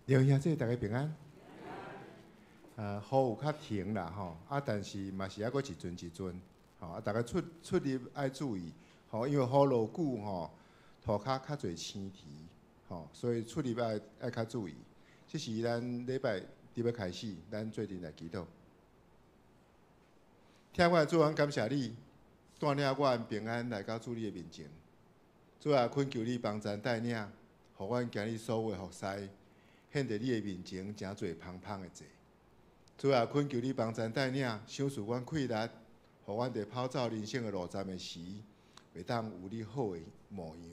弟兄兄弟，大家平安。雨有较停啦吼，但是嘛是还阁一阵一阵，吼大家出入爱注意，吼，因为雨落久吼，涂骹较侪青苔，吼，所以出入爱较注意。这是咱礼拜伫要开始，咱做阵来祈祷。听我的主，感谢你带领我平安来到主你的面前。主啊，恳求你帮咱带领，互阮今日所有的服侍，显伫你的面前诚侪芳芳的济。主啊，恳求你帮咱带领，赏赐阮气力，互阮伫跑走人生的路站的时，会当有你好的模样，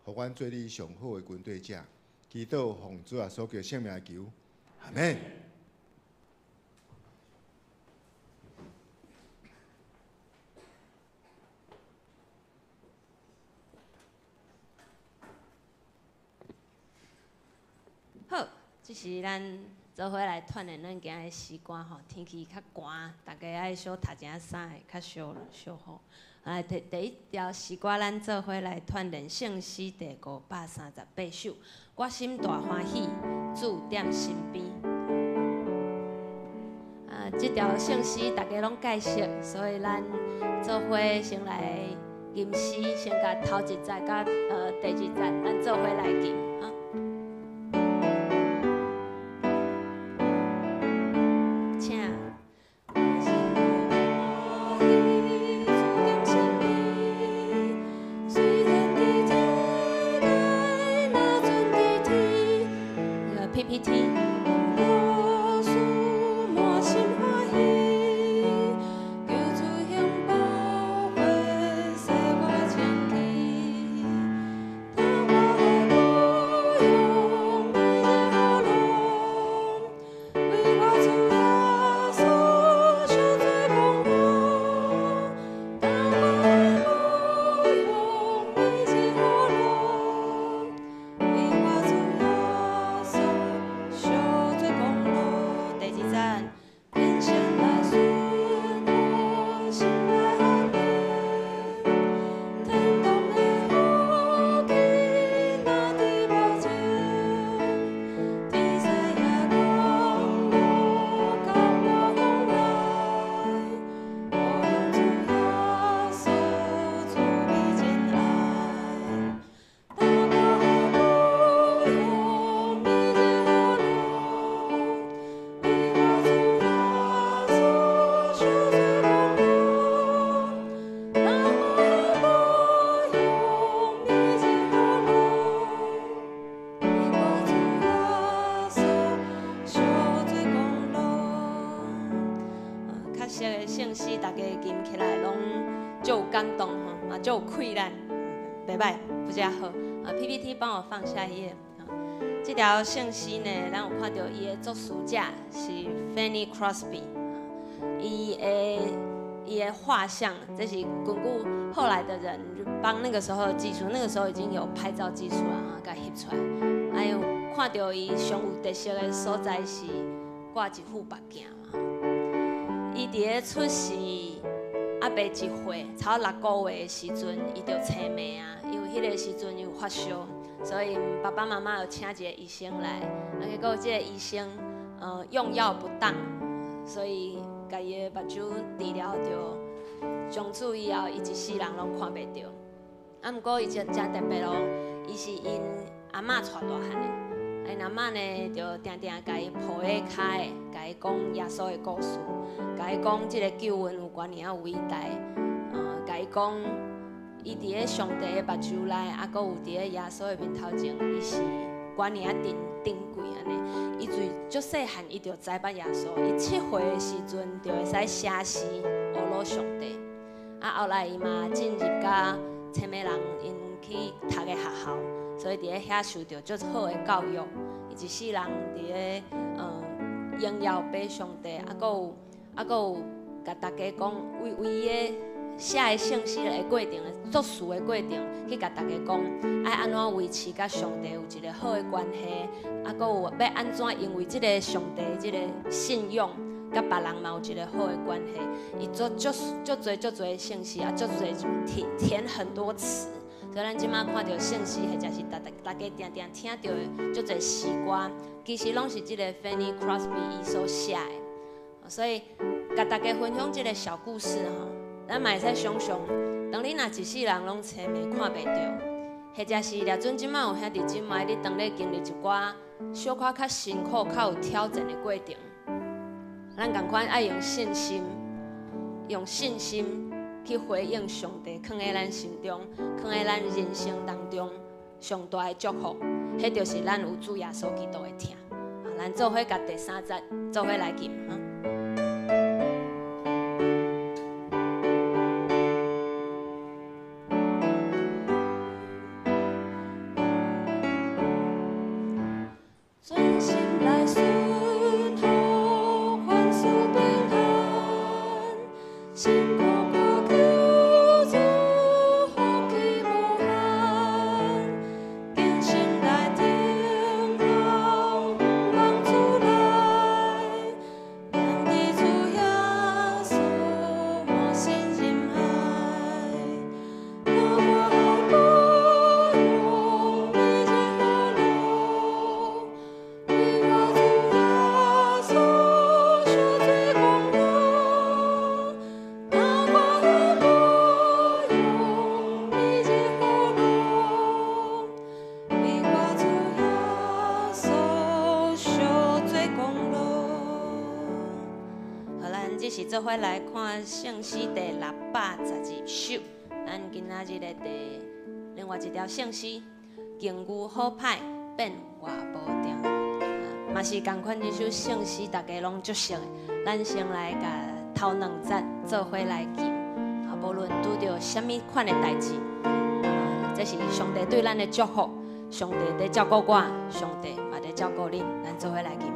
互阮做你上好的军队者。祈祷奉主啊所叫圣名求，阿门。好，这是咱做伙来锻炼咱今日时光吼。天气较寒，大家爱小读一下衫会较小好。第一条诗歌，咱做伙来锻炼圣诗第538首。我心大欢喜，主踮身边。这条圣诗大家拢介绍，所以咱做伙先来吟诗，先甲头一节甲第二节，咱做伙来吟哈。就有气力，袂歹，不只好。PPT 帮我放下一页。这条圣诗呢，咱有看到伊的作词者是 Fanny Crosby， 伊的画像，这是根据后来的人帮那个时候的技术，那个时候已经有拍照技术啊，甲翕出来。还有看到伊上有特色的所在是挂一副目镜嘛。伊伫个出世。还袂一岁，差6个月的时阵，伊就生病啊。因为迄个时阵有发烧，所以爸爸妈妈有请一个医生来。结果这个医生用药不当，所以家己的目睭治疗着，从此以后伊一世人拢看袂到。毋过伊真特别咯，伊是因阿嬷带大汉的。因阿嬷呢，就定定甲伊抱喺骹的，甲伊讲耶稣的故事。甲伊讲，即个救恩有偌尔伟大，甲伊讲，伊伫咧上帝的目睭内，啊，阁有伫咧耶稣的面头前，伊是偌尔珍贵安尼。伊最细汉，伊就知捌耶稣。伊7岁的时阵，就会使写诗学罗上帝。后来伊嘛进入甲青美人因去读的学校，所以伫咧遐受到足好的教育。伊一世人伫咧荣耀俾上帝，啊，阁有甲大家讲，为伊的写的圣诗的过程、作词的过程，去甲大家讲，爱安怎维持甲上帝有一个好的关系，啊，阁有要安怎因为即个上帝即个信仰，甲别人嘛有一个好的关系。伊足多圣诗啊，足多填很多词，所以咱即马看到圣诗，或者是大家定定听到的足侪诗歌，其实拢是即个 Fanny Crosby 伊所写的。所以，甲大家分享即个小故事吼，咱嘛会使想想，当你若一世人拢找袂看袂着，或者是掠准即马有兄弟姊妹，你当咧经历一寡小可较辛苦、较有挑战的过程，咱共款爱用信心去回应上帝放在咱心中、放在咱人生当中上大的祝福，迄就是咱有主耶稣基督的疼。咱做伙甲第3节做伙来念哈。做伙来看圣诗第612首，咱今仔日的另外一条圣诗，境遇好歹变化无定，嘛是同款一首圣诗，大家拢足熟的。咱先来甲头2节做伙来念，无论拄着什么款的代志，这是上帝对咱的祝福，上帝在照顾我，上帝嘛在照顾恁，咱做伙来念。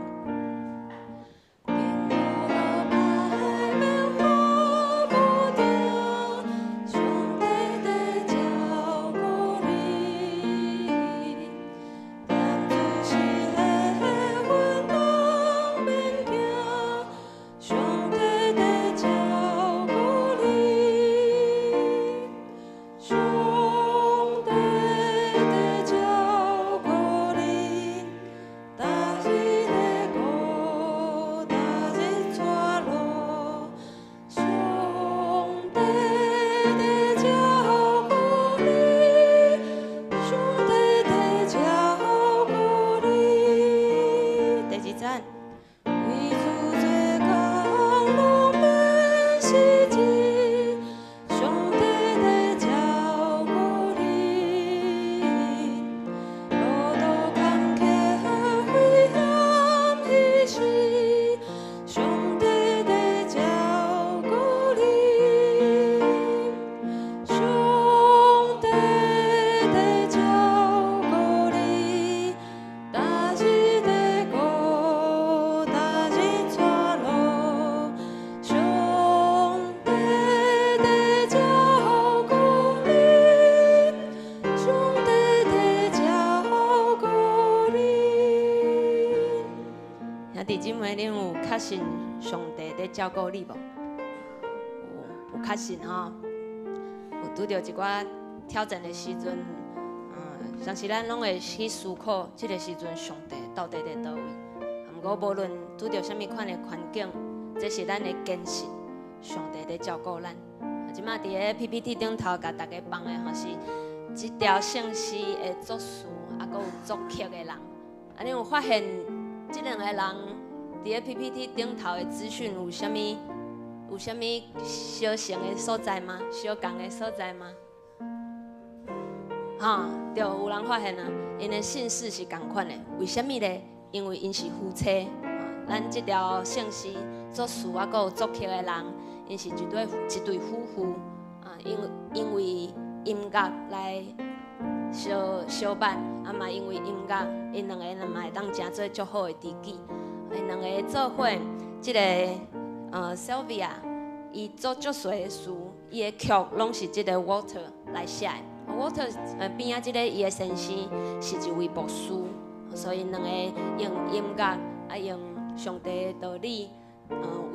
确信上帝在照顾你无？有确信吼？有拄着一寡挑战的时阵，像是咱拢会去思考，这个时阵上帝到底在倒位？毋过无论拄着什么款的环境，这是咱的坚信，上帝在照顾咱。即马伫个 PPT 顶头，甲大家放的吼是这条圣诗的作词，啊，佮有作曲的人。你有发现这2个人？伫个 PPT 顶头的资讯有啥物相像的所在吗？相共的所在吗？对，有人发现啊，因的姓氏是共款的。为什么呢？因为因是夫妻。咱这条圣诗作词啊，佮有作曲的人，因是一对夫妇。因为音乐来相伴，嘛因为音乐，因2个嘛会当成做足好的知己。因2个做伙，即个Sylvia， 伊做足侪的词，伊的曲拢是即个 Walter 来写的。Walter 边仔即个伊的先生是一位牧师，所以2个用音乐啊用上帝的道理，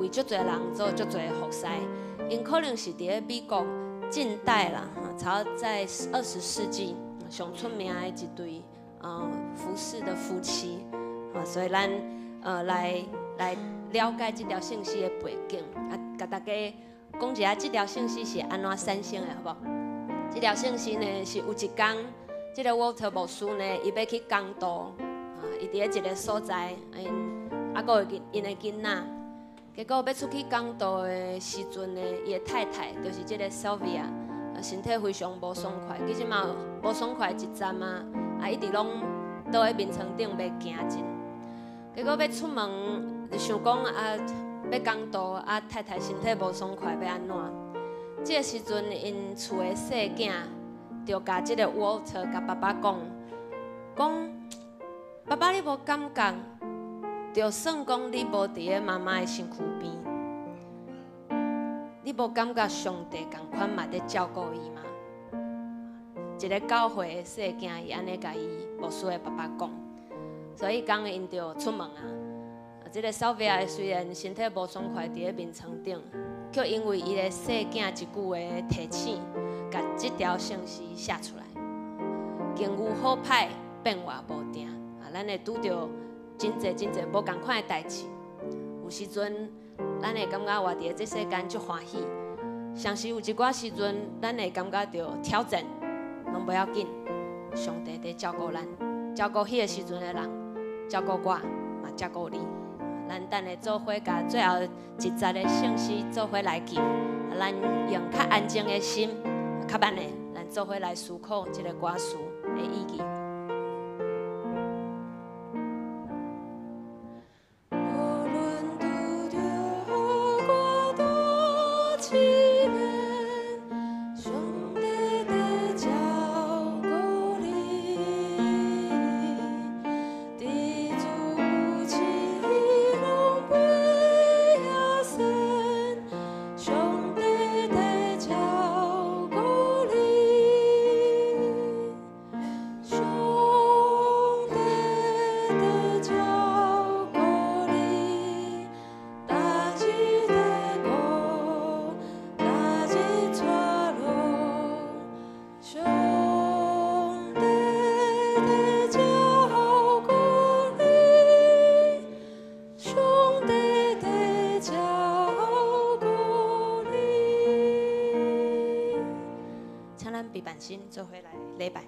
为足侪人做足侪服侍。因可能是伫咧美国近代啦，差在20世纪上出名的一对服饰的夫妻，所以咱来了解这条圣诗的背景，甲大家讲一下这条圣诗是安怎产生的，好不好？这条圣诗呢是有一天，这个 Walter 牧师呢，伊要去讲道，伊伫咧一个所在，个因的囡仔，结果要出去讲道的时阵呢，伊的太太就是这个 Sylvia， 身体非常无爽快，其实嘛无爽快一站啊，一直拢倒喺眠床顶袂行进，结果要出门就想讲要讲道，太太身体无爽快要安怎？这个时阵因厝的细囝就甲这个 Walter 甲爸爸讲，爸爸你无感觉？就算讲你无伫个妈妈的身躯边，你无感觉上帝同款嘛在照顾伊吗？一个9岁的细囝，伊安尼甲伊牧师的爸爸讲，所以讲因就出门啊。这个小贝仔虽然身体无爽快，伫个眠床顶，却因为伊的细囝一句话提醒，甲这条圣诗写出来。境遇好歹，变化无定，咱会拄着真侪无共款的代志。有时阵，咱会感觉活伫这世间足欢喜；，像是有一寡时阵，咱会感觉着挑战，拢不要紧。上帝在照顾咱，照顾迄个时阵的人，照顾我，嘛照顾你。咱等下做伙甲最后一节的圣诗做伙来记，咱用较安静的心，较慢的，咱做伙来思考这个歌词的意义。做回来礼拜。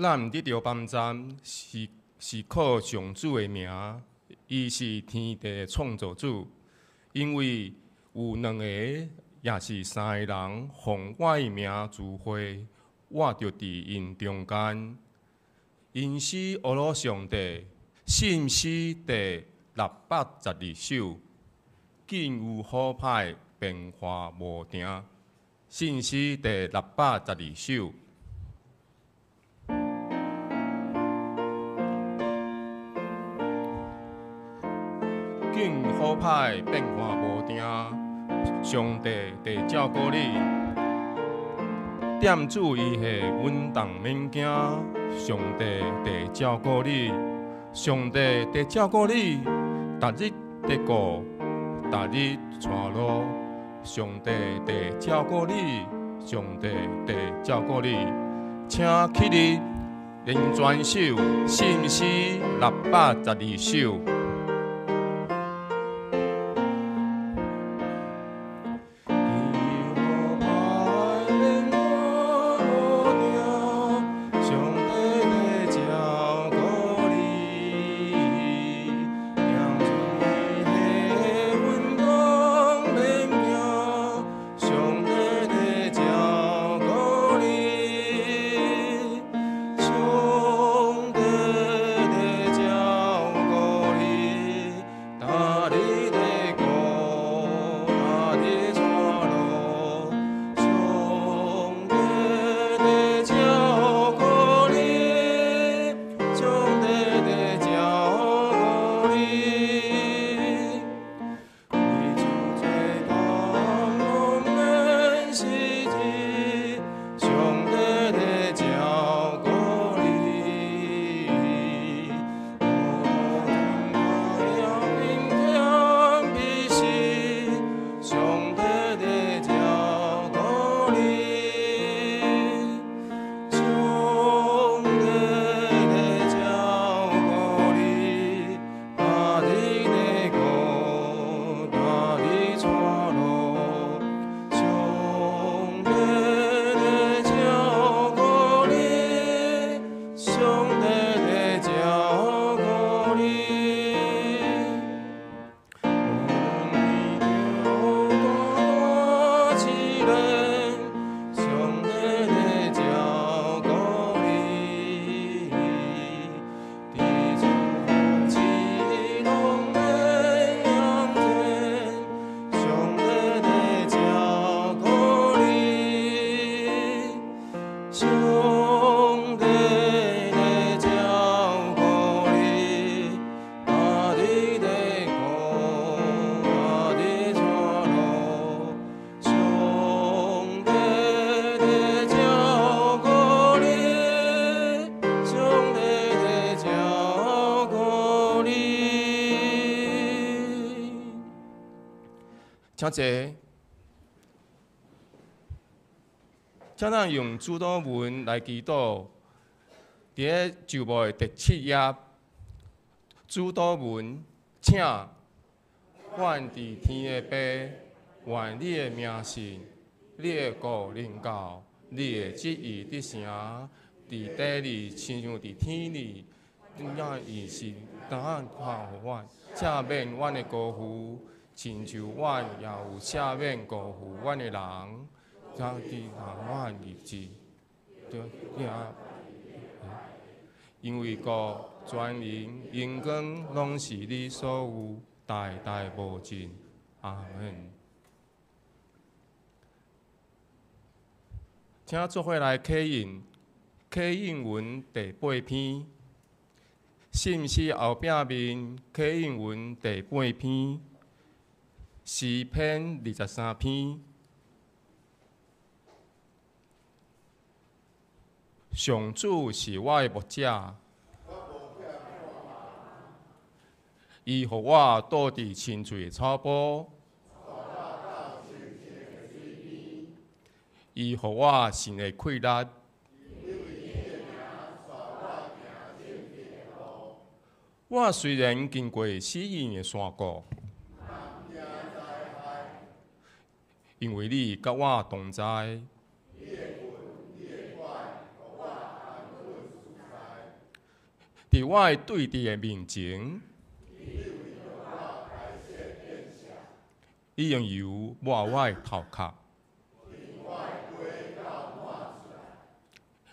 咱得着帮赞，是靠上主的名，伊是天地的创造主。因为有2个，也是3个人，奉我的名聚会，我就伫因中间。因是俄罗上帝，信息第612首，紧有好歹，变化无定。信息第612首。紧好歹，变化无定，上帝会照顾你。店主伊系稳当免惊，上帝会照顾你，上帝会照顾你，逐日得顾，逐日带路，上帝会照顾你，上帝会照顾你，请起立，连转首，信息612首。请坐，请咱用主祷文来祈祷。伫咧旧部的第7页，主祷文，请愿伫天的爸，愿你的名信，你的国临到，你的旨意得成，伫地里亲像伫天里。也伊是当看互阮，赦免阮的辜负。亲像阮也有赦免辜负阮的人，将伫阮入境，因为国、权能、荣光，拢是你所有，代代无尽。阿门。请做伙来刻印，刻印文第8篇，信息后壁面刻印文第8篇。诗篇23篇，上主是我的牧者，伊予我倒伫青翠的草坡，伊予我心的快乐。我虽然经过死荫的山谷。因为你甲我同在，伫我的对峙的面前，已用油抹我的头壳。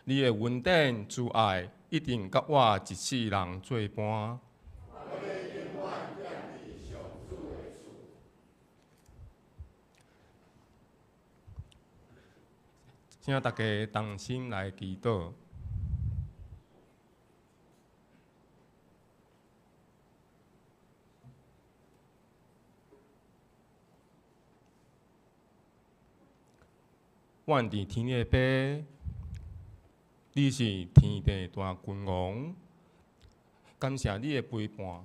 你的恩典慈爱一定甲我一世人作伴。请大家同心来祈祷。愿伫天的爸，你是天地大君王，感谢你的陪伴，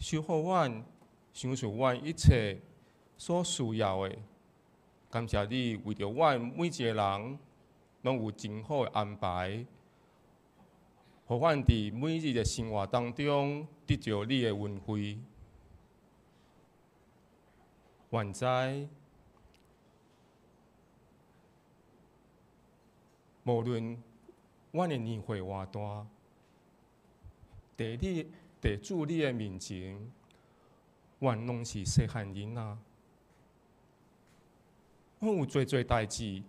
守护阮，享受阮一切所需要的。感谢你为着阮每一个人，拢有真好的安排，互阮伫每日的生活当中得到你的恩惠。愿知无论阮的年岁偌大，伫主你的面前，阮拢是细汉囡仔。阮有做代志，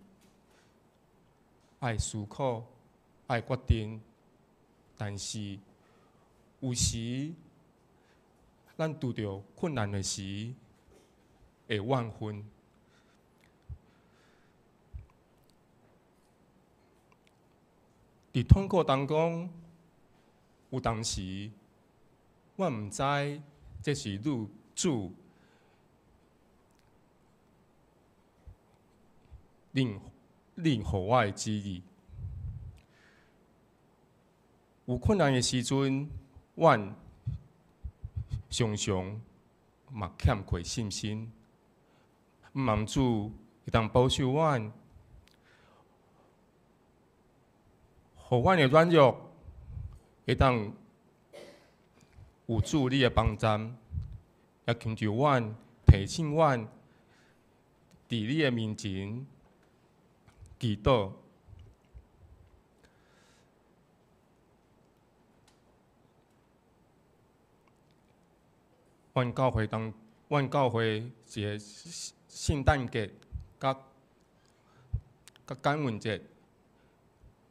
爱思考，爱决定，但是有时咱拄着困难的时，会怨愤。伫痛苦当中，有当时我毋知这是主令互我的旨意。有困难的时阵，阮常常嘛欠缺信心。毋望主会当保守阮，互阮的软弱会当有主你的帮助，也恳求阮提醒阮，伫你的面前祈祷。阮教会一个圣诞节甲感恩节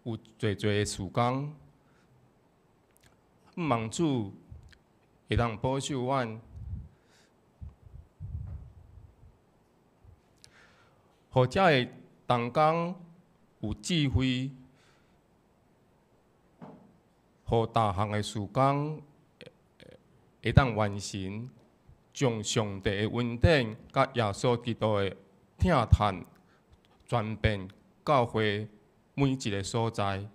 有侪的时间，毋望主会当保守阮，或者会同工有智慧，互大项的事工会当完成，将上帝的恩典甲耶稣基督的疼叹传遍教会每一个所在。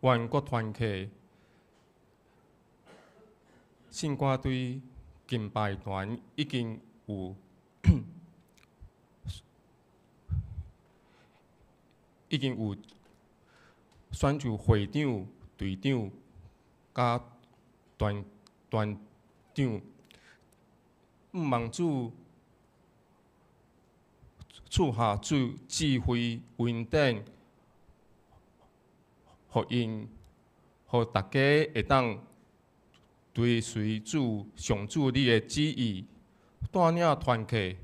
愿各团契圣歌队敬拜团已经有选出会长、队长、甲团长，毋望主赐下智慧、恩典，互大家会当追随上主你的旨意，带领团契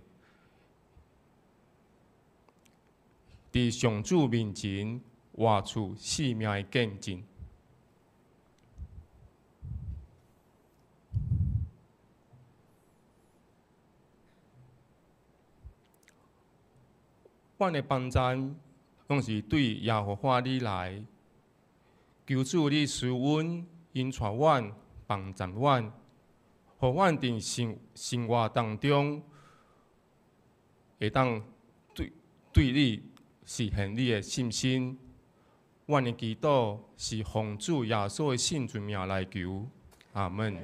伫上主面前活出生命的见证。阮的帮赞拢是对耶和华你来，求主你施恩，引带阮，帮赞阮，互阮伫生活当中会当对你实现你的信心。阮的祈祷是奉主耶稣的圣尊名来求，阿门。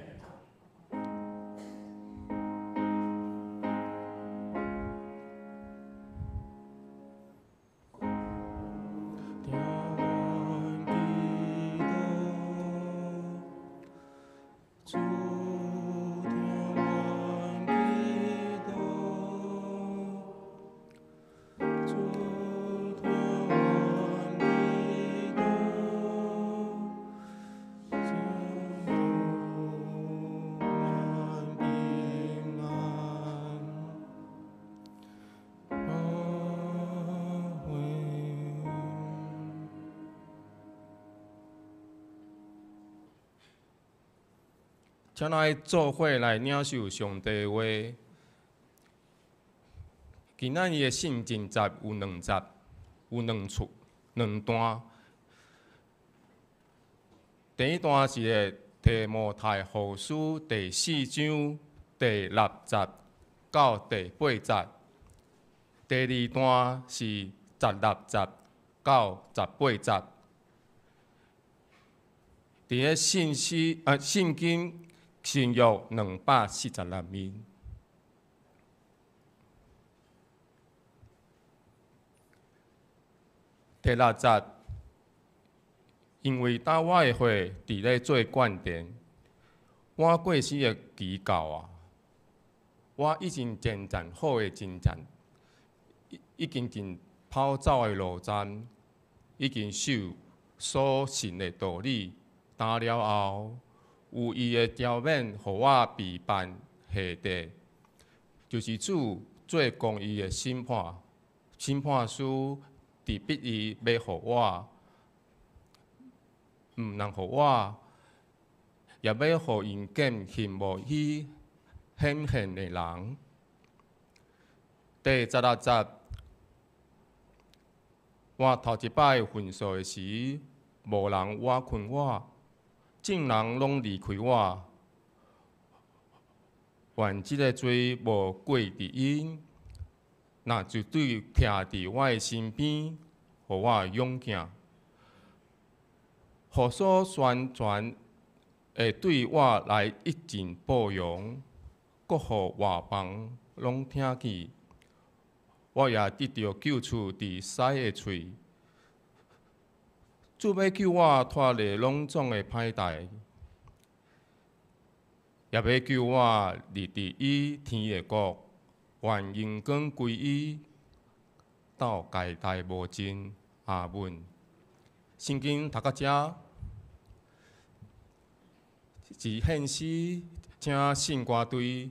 请来做伙来领受上帝的话。今仔日的圣经节有2节，有2段。第一段是个提摩太后书第4章第6节到第8节，第二段是16节到18节。伫个圣经新约246面。第6节，因为当我的血伫咧做灌奠，我过死的期到啊！我已经征战好的征战，已经进跑走的路站，已经守所信的道理。打了后，有伊的条面，互我备办下地，就是主做公义的审判师。伫必伊要互我，毋能互我，也要互因拣恨无去显现的人。第16节，我头一摆分数的时，无人挖困我，众人拢离开我。愿即个罪无过伫因。那绝对徛伫我的身边，互我勇敢，互所宣传会对我来一尽包容，各互外邦拢听见。我也得到救赎伫狮的喙，主要救我脱离拢总的歹代，也要救我入伫伊天的国。愿荣光归伊，到界代无尽。阿门。圣经读到遮，是献诗，请信歌队，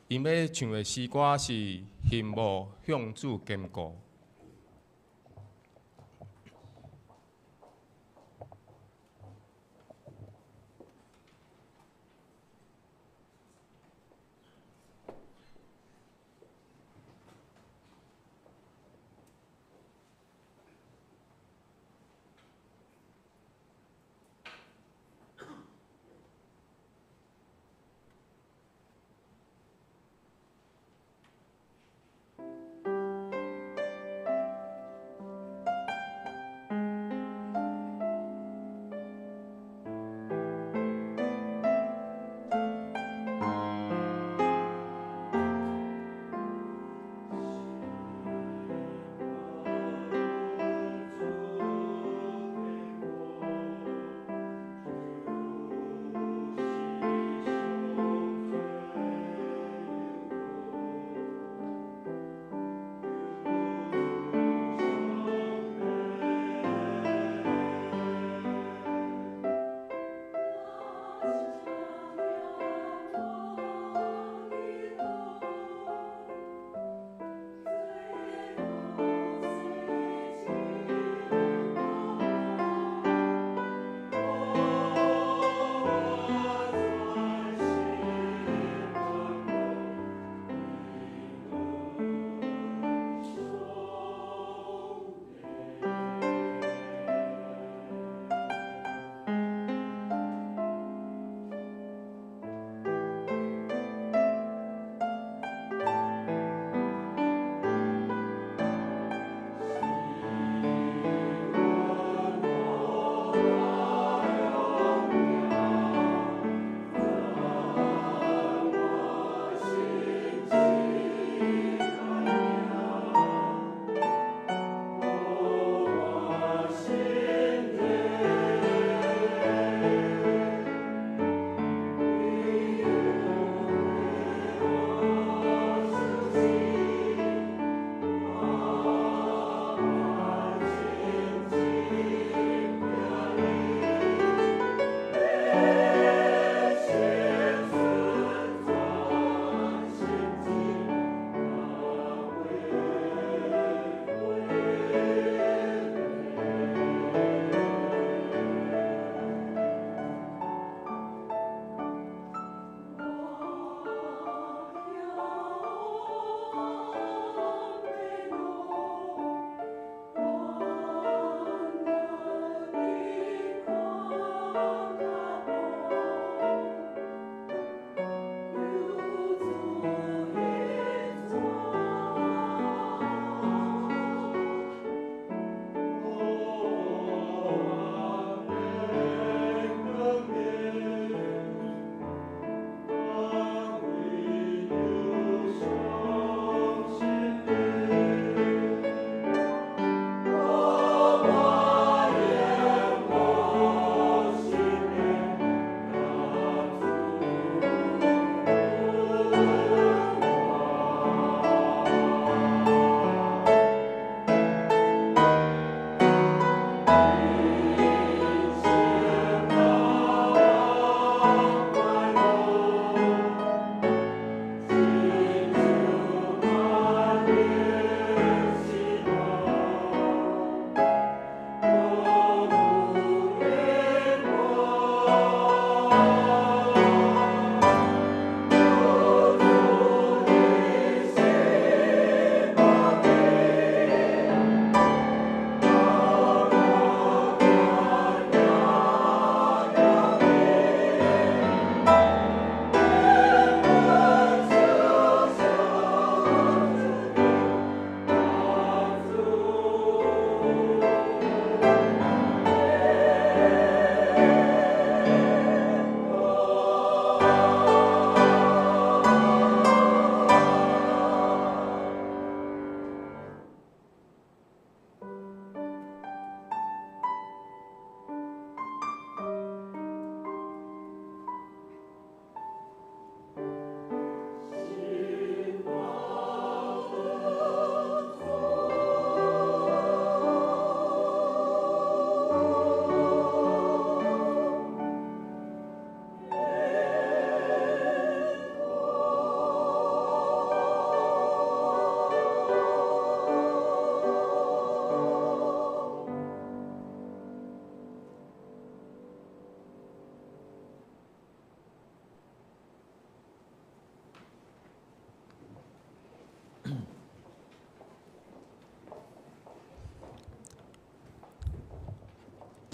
因要唱的诗歌是《恨无向主坚固》。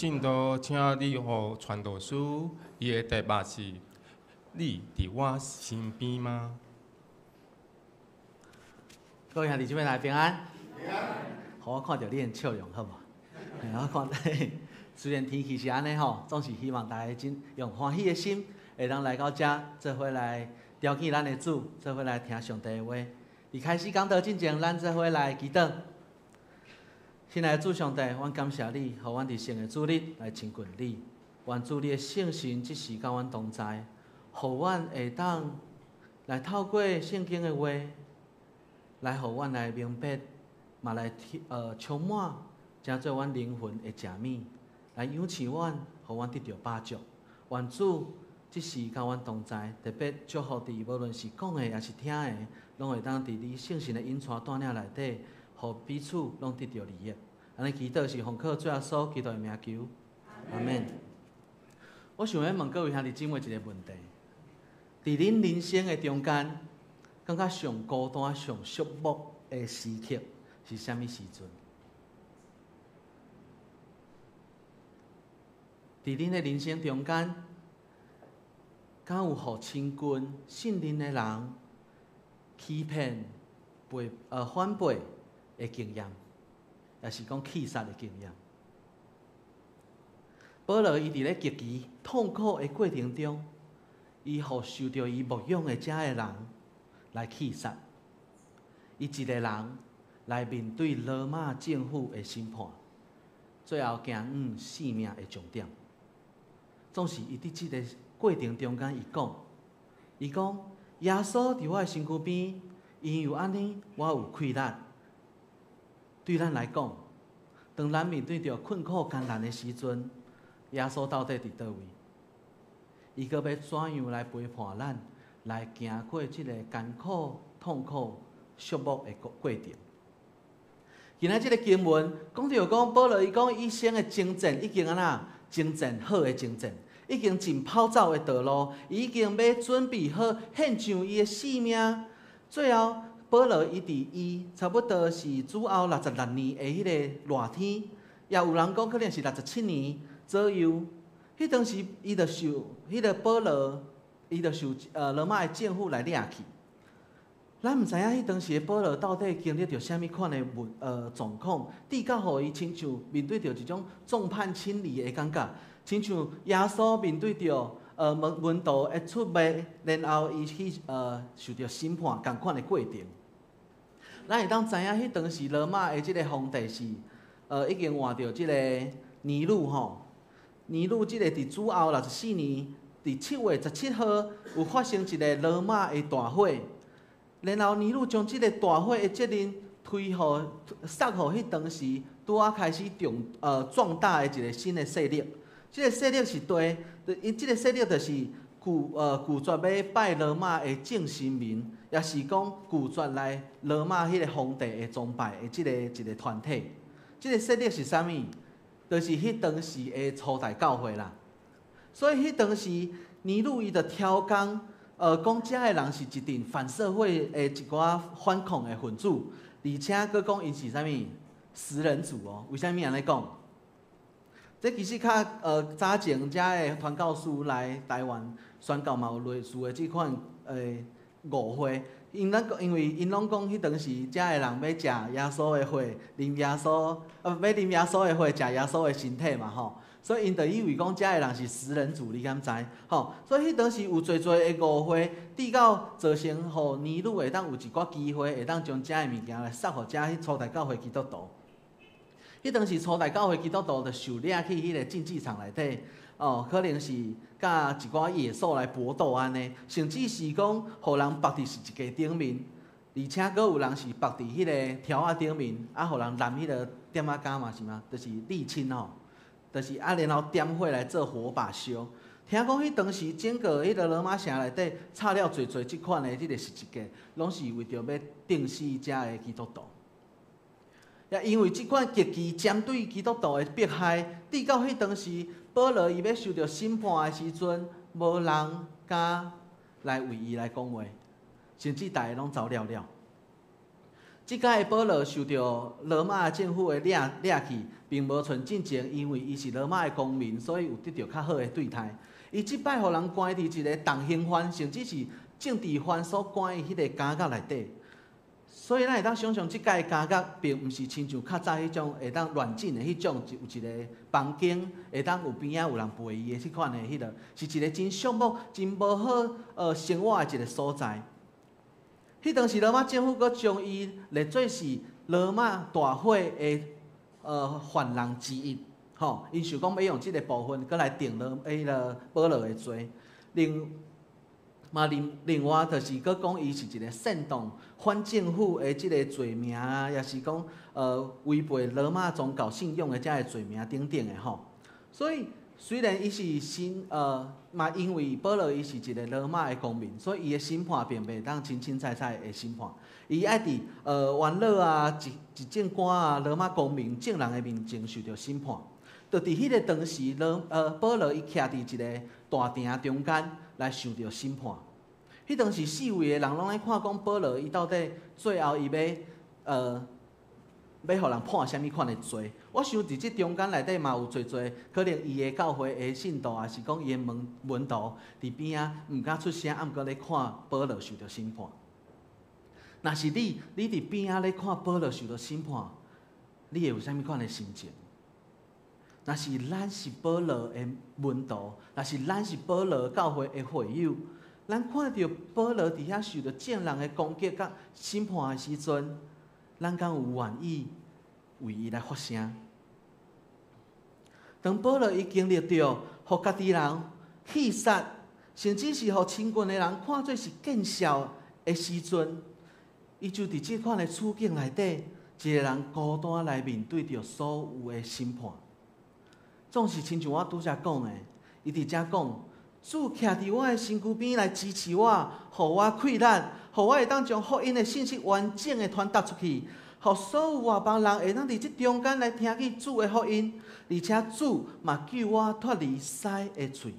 进度请你互传道师，伊的题目是：你伫我身边吗？各位兄弟姊妹来平安。平安。互我看到你的笑容，好无？我看，虽然天气是安尼吼，总是希望大家真用欢喜的心，会当来到遮，做伙来朝见咱的主，做伙来听上帝的话。伫开始讲道之前，咱做伙来祈祷。亲爱的主上帝，阮感谢你，互阮伫圣的主日来亲近你。愿主你的圣神即时甲阮同在，互阮会当来透过圣经的话，来互阮来明白，嘛来充满，成做阮灵魂的食物，来养饲阮，互阮得到饱足。愿主即时甲阮同在，特别祝福伫无论是讲的也是听的，拢会当伫你圣神的引带带领内底。互彼此拢得到利益。安尼祈祷是奉靠主耶稣基督的名求，阿门。我想要问各位兄弟姊妹一个问题：伫恁人生的中间，感觉上孤单、上寂寞的时刻是啥物时阵？伫恁的人生中间，敢有互亲近、信任的人欺骗、反背？的经验，也是讲气杀的经验。保罗伊伫咧极其痛苦的过程中，伊互受到伊牧养的遮的人来气杀，伊一个人来面对罗马政府的审判，最后行性命的终点。总是伊伫即个过程中间，伊讲耶稣伫我的身躯边，因为安尼，我有快乐。对咱来讲，当咱面对着困苦艰难的时阵，耶稣到底伫倒位？伊阁要怎样来陪伴咱，来行过即个艰苦、痛苦、寂寞的过程？今仔即个经文讲到保罗伊讲，伊生的征战已经安那征战好的征战，已经尽跑走的道路，已经要准备好献上伊的性命，最后。保罗伊伫伊差不多是主后66年的迄个热天，也有人讲可能是67年左右。迄当时伊就受迄个保罗，伊就受罗马的政府来掠去。咱毋知影迄当时的保罗到底经历着啥物款的状况，至到互伊亲像面对着一种众叛亲离的感觉，亲像耶稣面对着门徒的出卖，然后伊去受着审判共款的过程。咱会当知影，迄当时罗马的即个皇帝是已经换着即个尼禄吼。尼禄即个伫主后64年，伫7月17号有发生一个罗马的大火，然后尼禄将即个大火的责任撒互迄当时拄仔开始壮大的一个新的势力。即个势力是对，因即个势力就是拒绝要拜罗马的正神明。也是讲拒绝来罗马迄个皇帝的崇拜的一个团体，即个势力是啥物？就是迄当时的初代教会啦。所以迄当时尼禄伊就挑工，讲遮的人是一群反社会的一寡反抗的分子，而且佫讲因是啥物食人族哦？为啥物安尼讲？这其实较早前遮的传教士来台湾宣教嘛有类似的即款误会，因为因拢讲迄当时遮的人要食耶稣的血，啉耶稣，要啉耶稣的血，食耶稣的身体嘛吼，所以因就以为讲遮的人是食人族，你敢知？吼，所以迄当时有侪的误会，至到造成互尼禄会当有一寡机会，会当将遮的物件来撒互遮迄初代教会基督徒。迄当时初代教会基督徒就受掠去迄个竞技场内底。可能是甲一寡野兽来搏斗安尼，甚至是讲，互人绑伫是一个顶面，而且佫有人是绑伫迄个条仔顶面，互人揽迄个点仔杆嘛是吗？就是沥青吼，就是然后点火来做火把烧。听讲迄当时整个迄个罗马城内底插了侪即款的即个十字架，拢是为着要定死遮的基督徒。也因为即款极其针对基督徒的迫害，至到迄当时。保罗伊要受到审判的时阵，无人敢来为伊来讲话，甚至大家拢走了了。即届的保罗受到罗马政府的掠去，并无像进前，因为伊是罗马的公民，所以有得到较好的对待。伊即摆互人关伫一个重刑犯，甚至是政治犯所关伫迄个监狱内底。所以咱会当想象，即届监狱并毋是亲像较早迄种会当乱进的迄种，有一个房间会当有边仔有人陪伊的迄款的迄个，是一个真寂寞、真无好生活的一个所在。迄当时罗马政府阁将伊列做是罗马大会的犯人之一，吼，因想讲要用即个部分阁来定保罗的罪。另外就是阁讲伊是一个煽动反政府的即个罪名啊，也是讲违背罗马宗教信仰的遮个罪名等等的吼。所以虽然伊是因为保罗伊是一个罗马的公民，所以伊的审判并袂当清清彩彩的审判，伊爱伫元老啊、执政官啊、罗马公民证人的面前受到审判。就伫迄个当时，保罗伊徛伫一个大亭中间来受到审判。迄当时四围的人拢咧看讲保罗伊到底最后伊要互人判啥物款的罪？我想伫即中间内底嘛有侪可能伊的教会的信徒，也是讲伊的门徒伫边啊，毋敢出声，毋过咧看保罗受到审判。若是你伫边啊咧看保罗受到审判，你会有啥物款的心情？若是咱是保罗的门徒，若是咱是保罗教会的会友，咱看到保罗伫遐受到证人的攻击甲审判的时阵，咱敢有愿意为伊来发声？当保罗伊经历到互家己人气杀，甚至是互亲近的人看做是见笑的时阵，伊就伫即款的处境内底，一个人孤单来面对着所有的审判。总是亲像我拄则讲的，伊伫遮讲，主徛伫我的身躯边来支持我，互我溃烂，互我会当将福音的信息完整的传达出去，互所有外邦人会当伫即中间来听见主的福音，而且主嘛救我脱离狮的喙。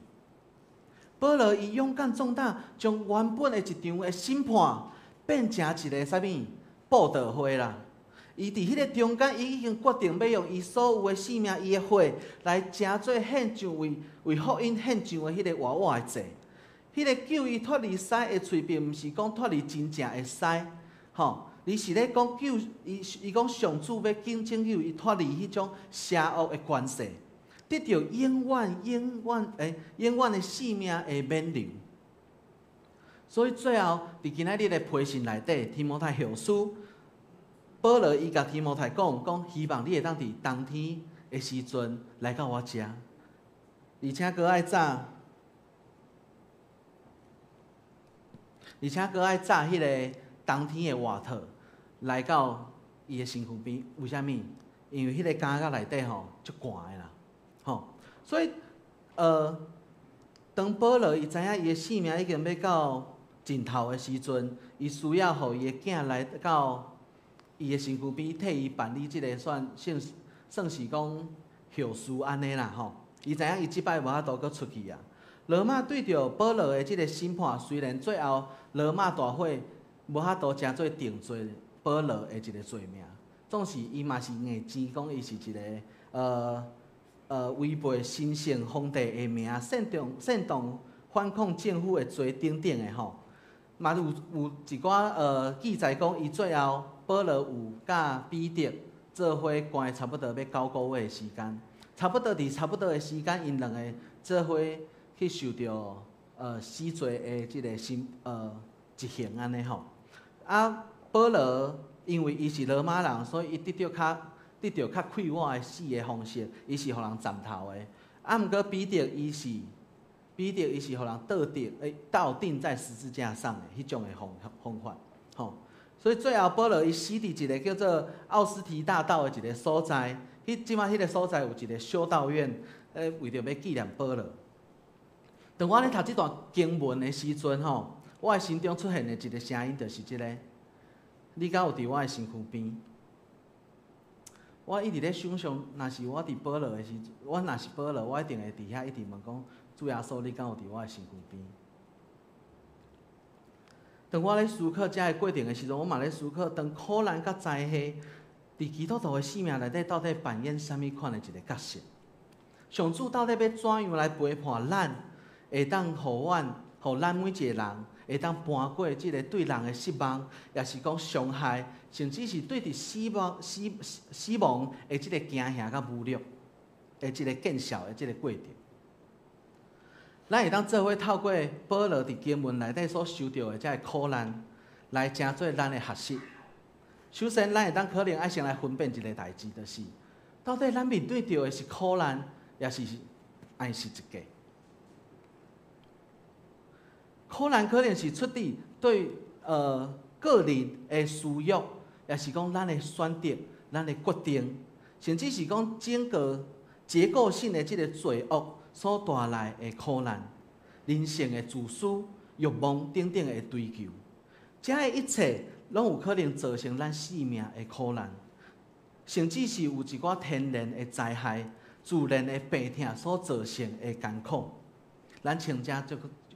保罗伊勇敢壮胆，将原本的一场的审判变成一个啥物布道会啦。伊伫迄个中间，伊已经决定要用伊所有的性命、伊的血来诚做献上为福音献上的迄个活活的祭。迄个救伊脱离狮的喙，并毋是讲脱离真正的狮，吼，而是咧讲救伊讲上主要拯救伊脱离迄种邪恶的关系，得到永远的性命的免留。所以最后伫今仔日的批信内底，提摩太后书。保罗伊甲提摩太讲，希望你会当伫冬天的时阵来到我遮，而且阁爱早迄个冬天的外套来到伊的身躯边。为虾米？因为迄个监狱内底吼足寒的啦，吼。所以当保罗伊知影伊的性命已经要到尽头的时阵，伊需要互伊的囝来到伊的身躯边替伊办理即个算是讲后事安尼啦吼。伊知影伊即摆无法度阁出去啊。罗马对着保罗的即个审判，虽然最后罗马大会无法度诚做定罪保罗的一个罪名，总是伊嘛是硬证讲伊是一个违背神圣皇帝的名，煽动反抗政府的罪等等的吼。嘛有一寡记载讲，伊最后保罗有甲彼得做伙关差不多要9个月的时间，差不多的时间，因两个做伙去受到死罪的即个执行安尼吼。啊，保罗因为伊是罗马人，所以伊得到较快活的死的方式，伊是互人斩头的。啊，毋过彼得伊是互人倒钉在十字架上的迄种的方法，吼。所以最后保罗伊死伫一个叫做奥斯提大道的一个所在，即摆迄个所在有一个修道院，为着要纪念保罗。当我咧读即段经文的时阵吼，我的心中出现的一个声音，就是即个：你敢有伫我的身躯边？我一直咧想象，若是我伫保罗的时阵，我若是保罗，我一定会伫遐一直问讲：主耶稣，你敢有伫我的身躯边？当我咧思考这个过程的时阵，我嘛咧思考，当苦难甲灾害伫基督徒的生命内底，到底扮演什么款的一个角色？上主到底要怎样来陪伴咱，会当互咱每一个人会当搬过即个对人的失望，也是讲伤害，甚至是对伫死亡的即个惊吓甲侮辱的即个见效的即个过程。咱会当做伙透过保罗伫经文内底所受到的这个苦难，来成做咱的学习。首先，咱会当可能爱先来分辨一个代志，就是到底咱面对到的是苦难，也是爱是一个。苦难可能是出自对个人的需要，也是讲咱的选择、咱的决定，甚至是讲整个结构性的这个罪恶所带来的苦难，人性的自私、欲望等等的追求，这个一切拢有可能造成咱生命的苦难，甚至是有一寡天然的灾害、自然的病痛所造成的艰苦，咱称这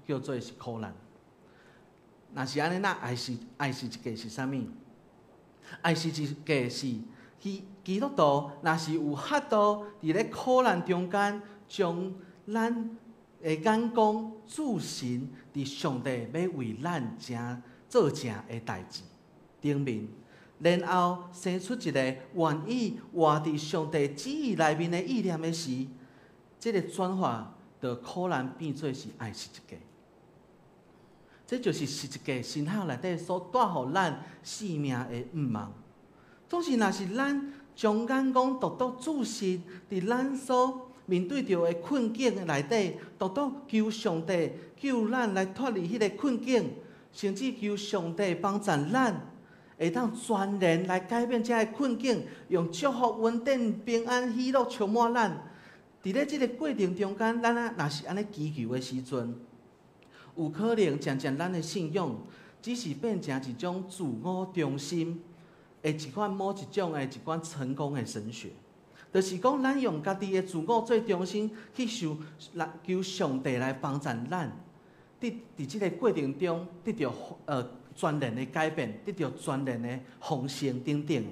叫做是苦难。若是安尼，那爱是一个是啥物？爱是一个是基督徒，若是有法度伫咧苦难中间，将咱的眼光注视伫上帝要为咱做成的代志顶面，然后生出一个愿意活伫上帝旨意内面的意念的时，这个转化就苦难变做是爱是一个。这就是一个神学内底所带予咱生命的愿望。总是若是咱将眼光独独注视伫咱所面对着的困境内底，独独求上帝救咱来脱离迄个困境，甚至求上帝帮助咱，会当全然来改变这个困境，用祝福、稳定、平安、喜乐充满咱。伫咧这个过程中间，咱若是安尼祈求的时阵，有可能渐渐咱的信仰只是变成一种自我中心的某一种的一款成功的神学，就是讲咱用家己的自我做中心去求上帝来帮助咱，伫这个过程中得到全然的改变，得到全然的丰盛等等的。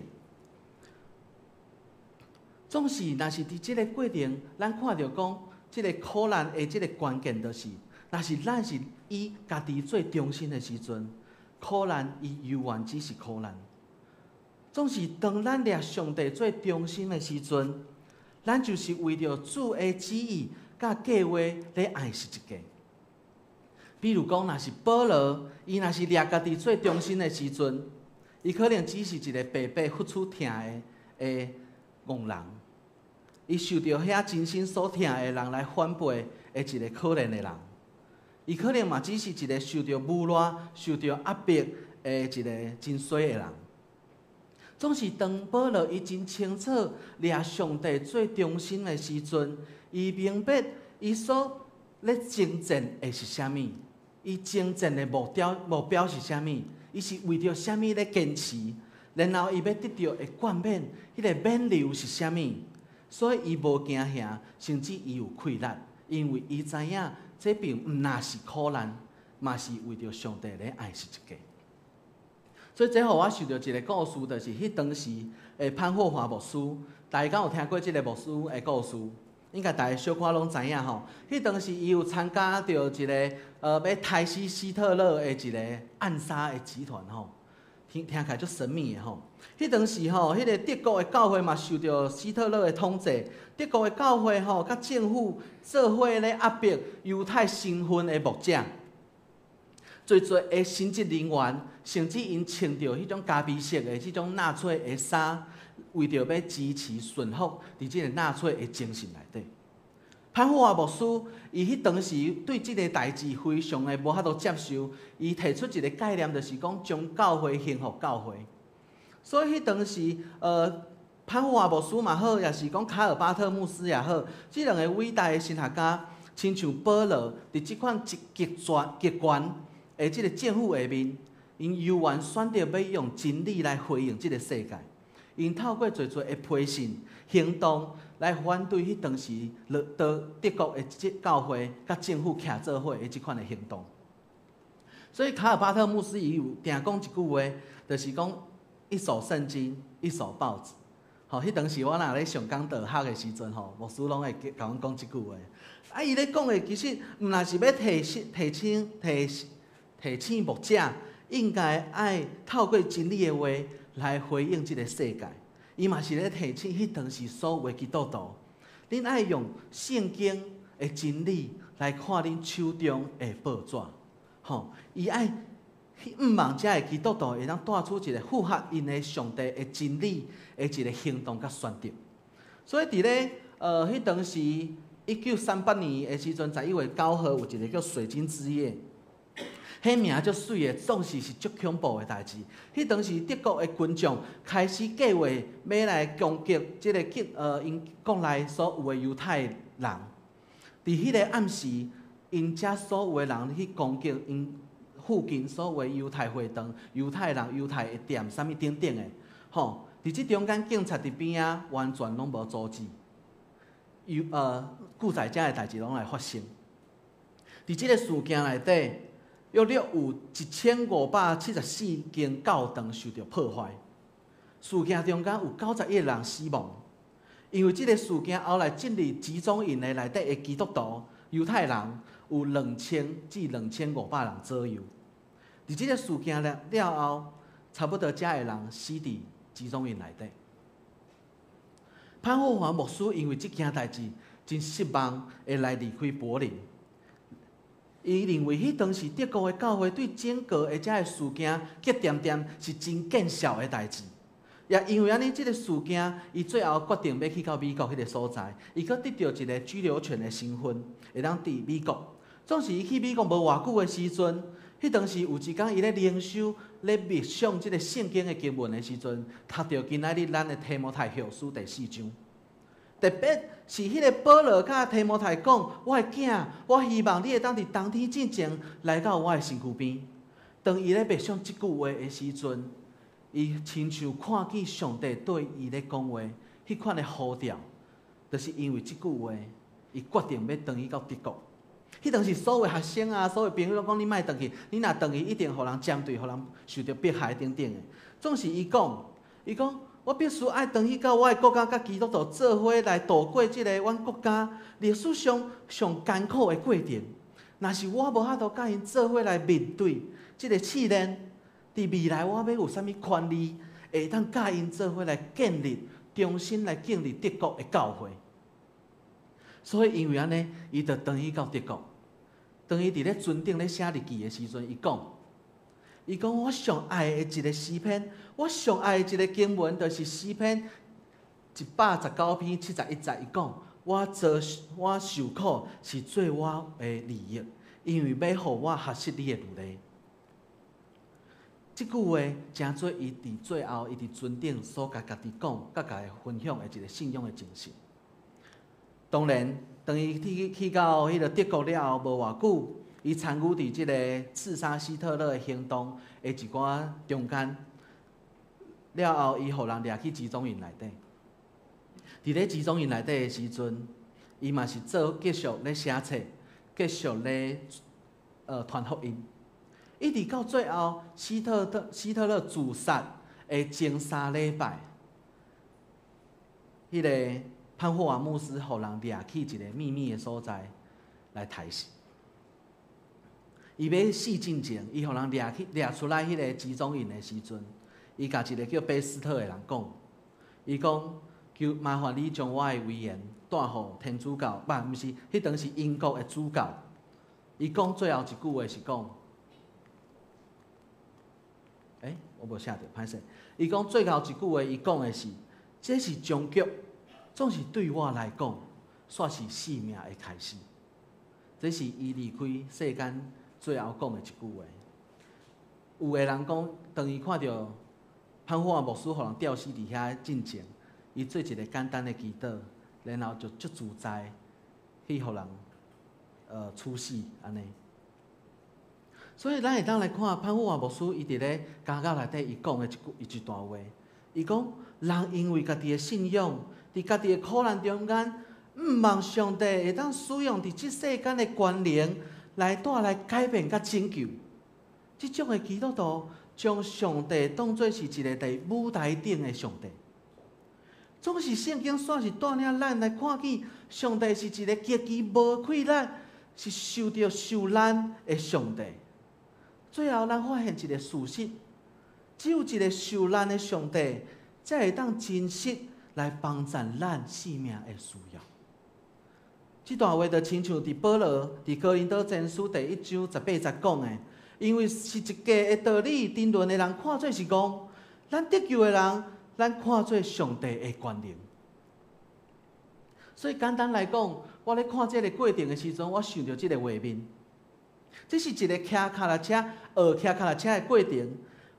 总是若是伫这个过程，咱看到讲，这个苦难的这个关键就是。若是咱是以家己做中心的时阵，苦难伊永远只是苦难。总是当咱掠上帝做中心的时阵，咱就是为着主的旨意甲计划咧爱是一个。比如讲，若是保罗，伊若是掠家己做中心的时阵，伊可能只是一个白白付出疼的戆人，伊受到遐真心所疼的人来反背的一个可怜的人。伊可能嘛只是一个受到侮辱、受到压迫的一个真衰的人。总是当保罗伊真清楚掠上帝做中心的时阵，伊明白伊所咧征战的是啥物，伊征战的目标是啥物，伊是为着啥物咧坚持，然后伊要得到的冠冕，迄个冕旒是啥物，所以伊无惊吓，甚至伊有气力，因为伊知影。这并毋那是苦难，嘛是为着上帝咧爱是一个。所以这互我想到一个故事，就是迄当时潘霍华牧师，大家敢有听过这个牧师的故事？应该大家小可拢知影吼。迄当时伊有参加着一个要杀死希特勒的一个暗杀的集团吼，听起来足神秘的吼。迄当时吼，迄个德国的教会嘛受到希特勒的统治，德国的教会吼，甲政府做伙咧压迫犹太身份的牧者，侪的神职人员，甚至因穿着迄种咖啡色的这种纳粹的衫，为着要支持顺服伫这个纳粹的精神内底。潘霍华牧师，伊迄当时对这个代志非常的无法度接受，伊提出一个概念，就是讲将教会幸福教会。所以迄当时，潘霍华牧师嘛好，也是讲卡尔巴特牧师也好，这两个伟大的神学家，亲像保罗，伫即款极权的这个政府下面，因犹原选择要用真理来回应这个世界，因透过侪的批信行动来反对迄当时德国的教会甲政府徛做伙的即款的行动。所以卡尔巴特牧师伊有定讲一句话，就是讲一手圣经，一手报纸。吼，迄当时我若咧上讲道学的时阵，吼，牧师拢会甲阮讲即句话。啊，伊咧讲的其实毋若是要提醒牧者，应该爱透过真理的话来回应即个世界。伊嘛是咧提醒迄当时所有的基督徒，恁爱用圣经的真理来看恁手中的报纸。吼，伊爱毋望遮的基督徒会当带出一个符合因的上帝的真理的一个行动甲宣导。所以伫咧迄当时1938年的时阵，11月9号有一个叫水晶之夜，迄名足水的，当时是足恐怖的代志。迄当时德国的军将开始计划要来攻击即个因国内所有的犹太人。伫迄个暗时，因遮所有的人去攻击因附近所有的犹太会堂、犹太人、犹太的店，啥物等等的，吼。伫即中间，警察伫边仔完全拢无阻止，故在遮的代志拢来发生。伫即个事件内底，约略有1574间教堂受到破坏。事件中间有91个人死亡，因为即个事件后来进入集中营的内底的基督徒、犹太人有2000至2500人左右。伫即个事件了后，差不多遮个人死伫集中营内底。潘霍华牧师因为即件代志真失望，会来离开柏林。伊认为迄当时德国的教会对整个的遮个事件结点点是真见效的代志。也因为安尼，即个事件，伊最后决定要去到美国迄个所在，伊阁得到一个居留权的身份，会当伫美国。总是伊去美国无偌久的时阵，迄当时有一天伊咧灵修、咧默想即个圣经的经文的时阵，读到今仔日咱的提摩太后书第4章。特别是迄个保罗甲提摩太讲：“我的囝，我希望你会当伫当天之前来到我的身躯边。”当伊咧默想即句话的时阵，伊亲像看见上帝对伊咧讲话，迄款的呼召，就是因为即句话，伊决定要转去到德国。迄当时所有学生啊，所有朋友拢讲：“你莫转去，你若转去，一定互人针对，互人受到迫害等等的。”总是伊讲，我必须爱转去到我的国家，甲基督徒做伙来度过即个阮国家历史上上艰苦的过程。若是我无法度甲因做伙来面对即个试炼，伫未来我要有啥物权利，会当甲因做伙来建立、重新来建立德国的教会。所以因为安尼，伊就转去到德国。当伊伫咧船顶咧写日记的时阵，伊讲我上爱的一个诗篇，我上爱的一个经文，就是诗篇119篇71节。伊讲我受苦是做我的利益，因为要互我学习你的律例。即句话真做伊伫最后，伊伫船顶所家己讲、甲家己分享的一个信仰的精神。当然，当伊去到迄个德国了后，无偌久，伊参与伫即个刺杀希特勒的行动的一寡中间了后，伊互人掠去集中营内底。伫咧集中营内底的时阵，伊嘛是继续咧写册，继续咧传福音。一直到最后，希特勒自杀的前3礼拜，迄个潘霍华牧师互人掠去一个秘密的所在来杀死。伊要死之前，伊互人掠出来迄个集中营的时阵，伊甲一个叫贝斯特的人讲，伊讲求麻烦你将我的遗言带互天主教，毋是，迄当是英国的主教。伊讲最后一句话是讲，我无写着，歹势。伊讲最后一句话，伊讲的是，这是终局，总是对我来讲，煞是生命的开始。这是伊离开世间最后讲的一句话。有个人讲，当伊看到潘霍华牧师互人吊死伫遐进前，伊做一个简单的祈祷，然后就足自在去互人处死安尼。所以咱会当来看潘霍华牧师，伊伫咧家教内底伊讲的一段话，伊讲人因为家己的信仰，伫家己的苦难中间，毋望上帝会当使用伫即世间的权能来带来改变甲拯救。即种的基督徒将上帝当作是一个伫舞台顶的上帝。总是圣经煞是带领咱来看见，上帝是一个极其无愧咱，是受到受难的上帝。最后，咱发现一个事实，只有一个受难的上帝，才会当真实来帮助咱性命的需要。这段话就亲像伫保罗伫哥林多前书第1章18节讲的，因为是一家的道理，沉沦的人看做是戆，咱得救的人，咱看做上帝的权能。所以简单来讲，我咧看这个过程的时阵，我想到这个画面，这是一个骑脚踏车学骑脚踏车的过程。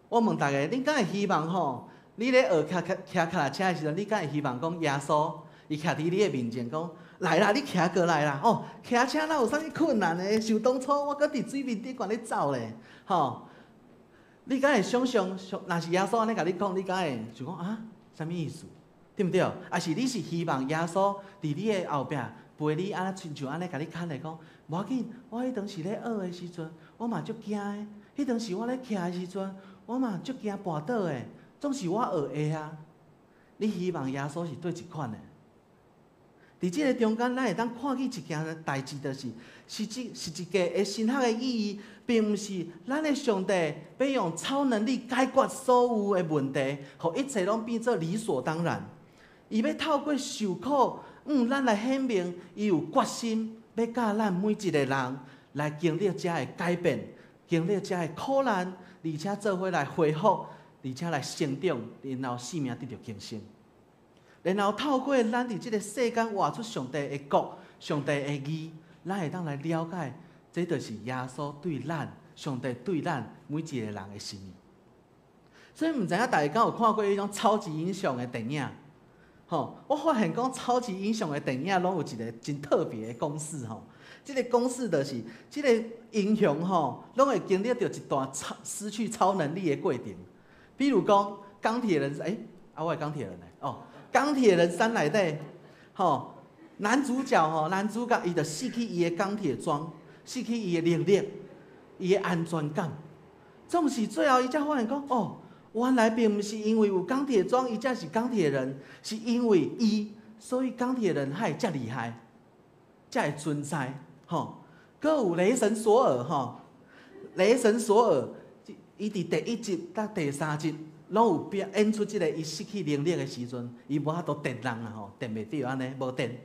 我问大家，恁敢会希望吼？你咧学骑脚踏车的时阵，你敢会希望讲耶稣伊徛伫你的面前讲？来啦，你骑过来啦！哦，骑车哪有啥物困难的？想当初我搁伫水面顶悬咧走咧，吼！你敢会想象，若是耶稣安尼甲你讲，你敢会就讲啊？啥物意思？对毋对？还是你是希望耶稣伫你的后壁陪你安尼，亲像安尼甲你牵咧讲，无要紧，我迄当时咧学的时阵，我嘛足惊的；迄当时我咧骑的时阵，我嘛足惊绊倒的。总是我学会啊。你希望耶稣是对一款的？伫即个中间，咱会当看见一件代志，就是一个的神学的意义，并毋是咱的上帝要用超能力解决所有的问题，互一切拢变做理所当然。伊要透过受苦，咱来显明伊有决心，要教咱每一个人来经历这的改变，经历这的苦难，而且做伙来恢复，而且来成长，然后生命得到更新。然后透过咱伫即个世间活出上帝的国、上帝的义，咱会当来了解，这就是耶稣对咱、上帝对咱每一个人的心意。所以毋知影大家敢有看过迄种超级英雄的电影？吼，我发现讲超级英雄的电影拢有一个真特别的公式吼。这个公式就是，这个英雄吼，拢会经历到一段失去超能力的过程。比如讲钢铁人，我是钢铁人嘞，哦。钢铁人3内底，男主角伊就失去伊的钢铁装，失去伊的能力，伊的安全感。总是最后伊才发现讲，原来并毋是因为有钢铁装，伊才是钢铁人，是因为伊，所以钢铁人才会遮厉害，才会存在。搁有雷神索尔，雷神索尔，伊伫第1集到第3集。拢有演出即个伊失去能力的时阵，伊无法度电人啊，电袂着安尼，无电，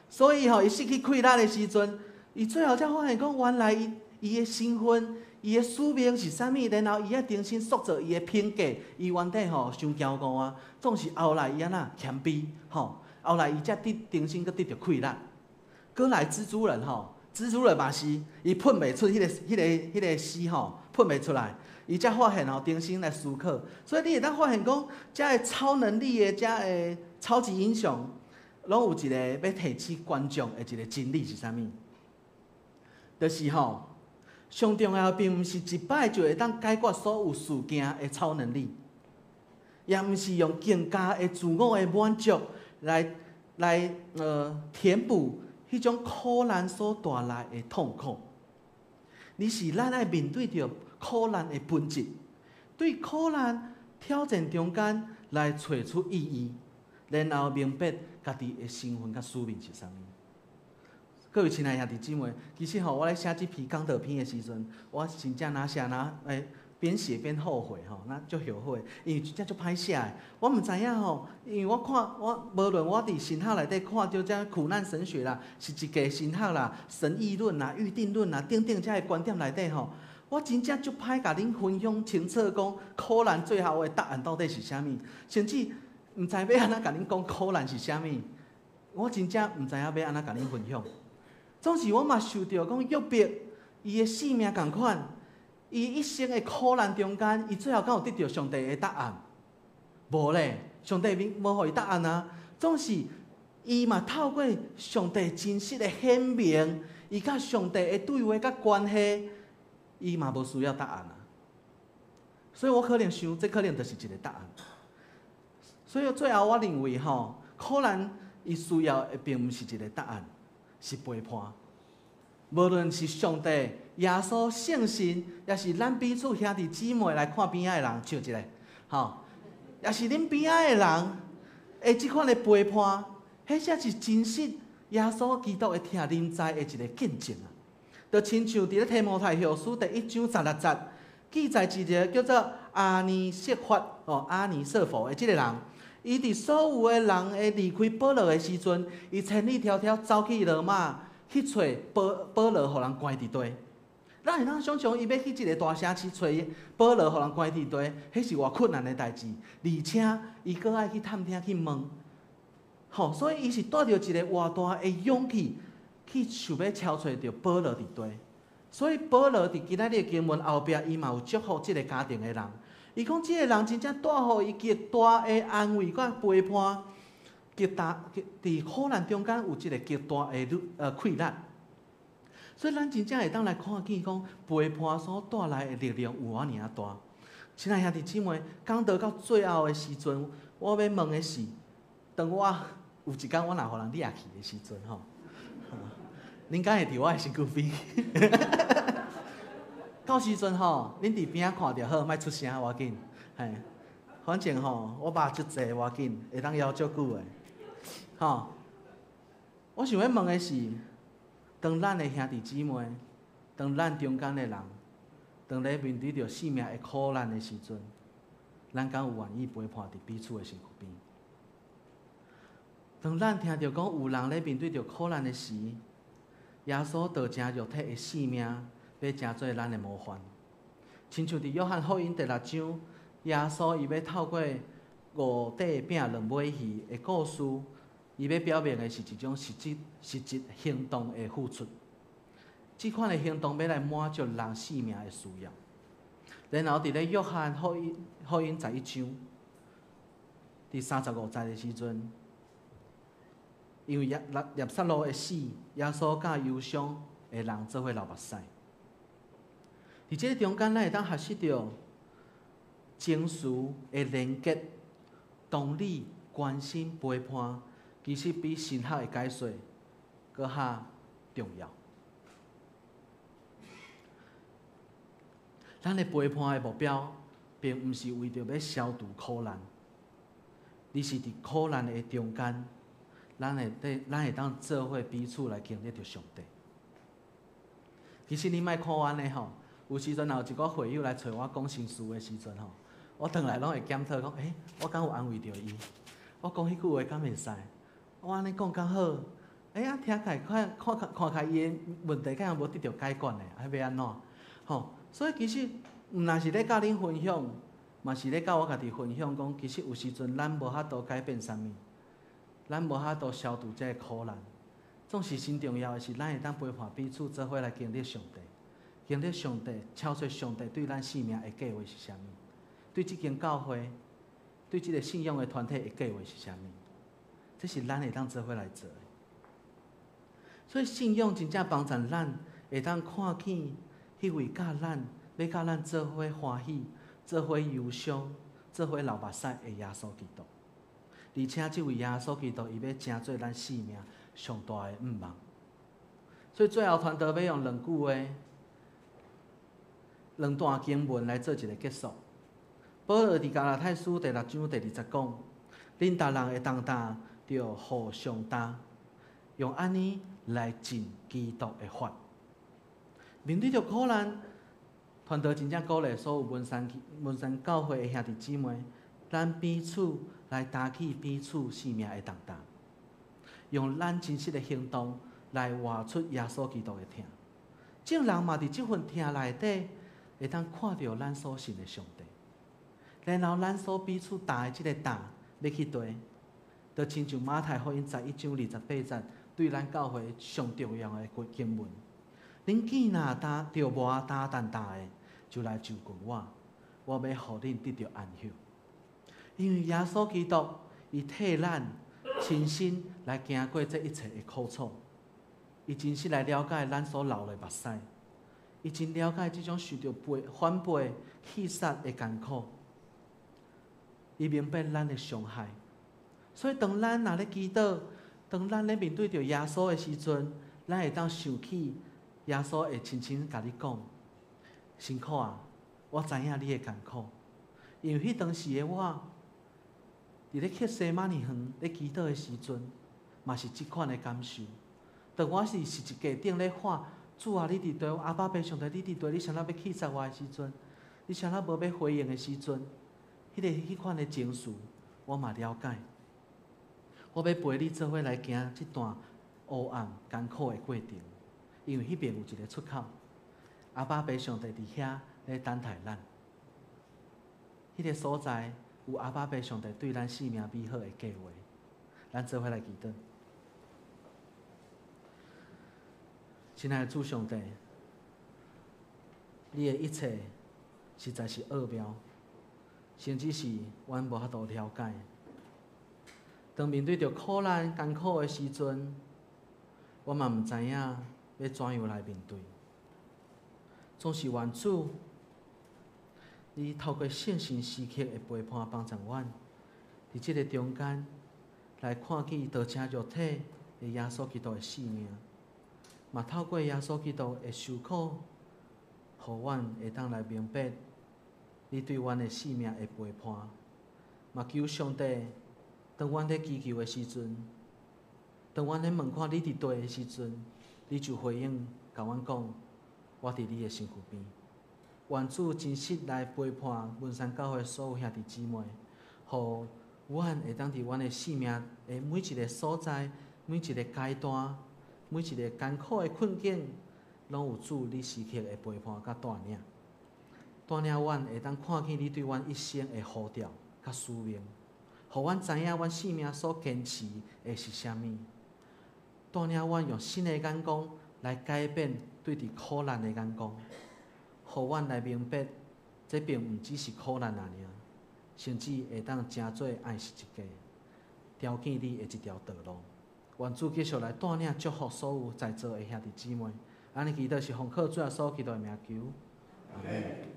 所以伊失去气力的时阵，伊最后才发现讲，原来伊的身份、伊的使命是啥物，然后伊要重新塑造伊的品格，伊原底伤骄傲啊，总是后来伊安那谦卑，后来伊才重新搁得到气力。搁来蜘蛛人蜘蛛人嘛是，伊喷袂出迄个丝喷袂出来。伊才发现重新来思考，所以你会当发现讲，遮个超能力的、遮个超级英雄，拢有一个要提起观众的一个真理是啥物？就是上重要并毋是一摆就会当解决所有事件的超能力，也毋是用更加的自我的满足来填补迄种苦难所带来的痛苦，而是咱爱面对着苦难的本质，对苦难挑战中间来找出意义，然后明白家己的身份甲使命是啥物。各位亲爱兄弟姊妹，其实我咧写这篇讲道篇的时阵，我真正边写边后悔那足后悔，因为真正足歹写的。我毋知影因为我无论我伫神学内底看到这苦难神学啦，是一个神学啦、神议论啦、预定论啦等等这个观点内底我真正足歹甲恁分享清楚讲苦难最后的答案到底是啥物，甚至毋知要安怎甲恁讲苦难是啥物，我真正毋知影要安怎甲恁分享。总是我嘛受到讲约伯伊的性命共款，伊一生的苦难中间，伊最后敢有得到上帝的答案？无咧，上帝无互伊答案啊。总是伊嘛透过上帝真实的显明，伊甲上帝的对话甲关系。伊嘛无需要答案啊，所以我可能想，这可能就是一个答案。所以最后我认为苦难伊需要的并毋是一个答案，是陪伴。无论是上帝耶稣圣神，也是咱彼此兄弟姊妹来看边仔的人，笑一下，吼，也是恁边仔的人，会即款的陪伴，迄才是真实耶稣基督会听恁知的一个见证啊！就亲像伫咧提摩太后书第1章16节，记载一个叫做阿尼色法阿尼色佛的即个人，伊伫所有的人会离开保罗的时阵，伊千里迢迢走去罗马去找保罗，互人关伫地。咱会当想象，伊要去一个大城市找保罗，互人关伫地，迄是偌困难的代志，而且伊搁爱去探听去问，所以伊是带着一个偌大的勇气，去想要敲找着保罗伫地。所以保罗伫今仔日的经文后壁，伊嘛有祝福即个家庭的人。伊讲，即个人真正带互伊极大的安慰甲陪伴，伫苦难中间有一个极大的快乐。所以咱真正会当来看见讲陪伴所带来的力量有偌尔大。亲爱兄弟姊妹，讲到最后的时阵，我要问的是，当我有一天我若互人掠去的时阵恁敢会伫我的身躯边？到时阵恁伫边仔看着好，莫出声要紧。反正我肉足济要紧，会当枵足久的。我想要问的是，当咱的兄弟姊妹，当咱中间的人，当咧面对着生命的苦难的时阵，咱敢有愿意陪伴伫彼此的身躯边？当咱听到讲有人咧面对着苦难的时，耶稣道成肉体的生命，要成做咱的模范。亲像伫约翰福音第6章，耶稣伊要透过5块饼2尾鱼的故事，伊要表明的是一种实质行动的付出。这款的行动要来满足人生命的需要。然后伫咧约翰福音11章第35节的时阵，因为耶撒路的死，耶稣甲忧伤的人做伙流目屎。伫这个中间，咱会当学习到情绪的连结、同理、关心、陪伴，其实比神学的解说搁较重要。咱的陪伴的目标，并毋是为着要消除苦难，而是伫苦难的中间，咱会当做伙彼此来经历着上帝。其实你莫看阮的有时阵若有一个会友来找我讲心事的时阵我转来拢会检讨讲，我敢有安慰着伊？我讲迄句话敢会使？我安尼讲敢好？啊，听起来看开伊的问题，敢若无得到解决呢？还要安怎？所以其实毋若是咧甲恁分享，嘛是咧甲我家己分享讲，其实有时阵咱无法度改变啥物，咱无法度消除这个苦难。总是真重要的是，咱会当陪伴彼此，做伙来经历上帝。经历上帝，超出上帝对咱生命的计划是啥物？对这间教会，对这个信仰的团体的计划是啥物？这是咱会当做伙来做的。所以信仰真正帮助咱会当看见迄位甲咱做伙欢喜、做伙忧伤、做伙流目屎的耶稣基督。而且这位耶稣基督，伊要成做咱生命上大的愿望。所以最后传道要用2句话。2段经文来做一个结束。保罗伫加拉太书第6章第20讲：恁逐人会当担，着互相担，用安尼来尽基督的法。面对着苦难，传道真正鼓励所有文山教会的兄弟姊妹，咱彼此来担起彼此生命的重担，用咱真实的行动来活出耶稣基督的听。众人嘛伫这份听内底。会当看到咱所信的上帝，然后咱所彼此担的这个担要去地，就亲像马太福音11章28节对咱教会上重要的经文。恁既若担着无担担的，就来就近我，我要互恁得到安息。因为耶稣基督伊替咱亲身来经过这一切的苦楚，伊真实来了解咱所流的目屎。伊真了解这种受到反背、气杀的艰苦，伊明白咱的伤害。所以，当咱若咧祈祷，当咱咧面对着耶稣的时阵，咱会当想起耶稣会亲亲甲你讲：辛苦啊，我知影你的艰苦，因为迄当时的我，伫咧克西马尼园咧祈祷的时阵，嘛是即款的感受。当我是一架顶咧喊：主啊，你伫倒？阿爸爸上帝，你伫倒？你啥物要气杀我的时阵？你啥物无要回应的时阵？迄款的情绪，我嘛了解。我要陪你做伙来行即段黑暗艰苦的过程，因为迄边有一个出口。阿爸爸上帝伫遐咧等待咱。迄个所在有阿爸爸上帝对咱生命美好的计划。咱做伙来祈祷。亲爱的主上帝，你的一切实在是奥妙，甚至是阮无法度了解。当面对着苦难、艰苦的时阵，我嘛毋知影要怎样来面对。总是愿主，你透过圣神时刻的陪伴帮助阮，伫即个中间来看见道成肉体的耶稣基督的生命，嘛透过耶稣基督的受苦，互阮会当来明白你对阮的生命的陪伴，嘛求上帝。当阮在祈求的时阵，当阮在问看你伫对的时阵，你就回应甲阮讲：我伫你的身躯边。愿主真实来陪伴文山教会所有兄弟姊妹，互阮会当伫阮的生命的每一个所在、每一个阶段、每一个艰苦的困境，拢有主你时刻的陪伴甲带领。带领阮会当看见你对阮一生的呼召甲使命。互阮知影，阮生命所坚持的是啥物？带领阮用新的眼光来改变对伫苦难的眼光，互阮来明白，这并毋只是苦难尔，甚至会当成做爱是一家，条件你的一条道路。愿主继续来带领祝福所有在座的兄弟姊妹。安尼祈祷是奉靠主耶稣基督的名求，阿门。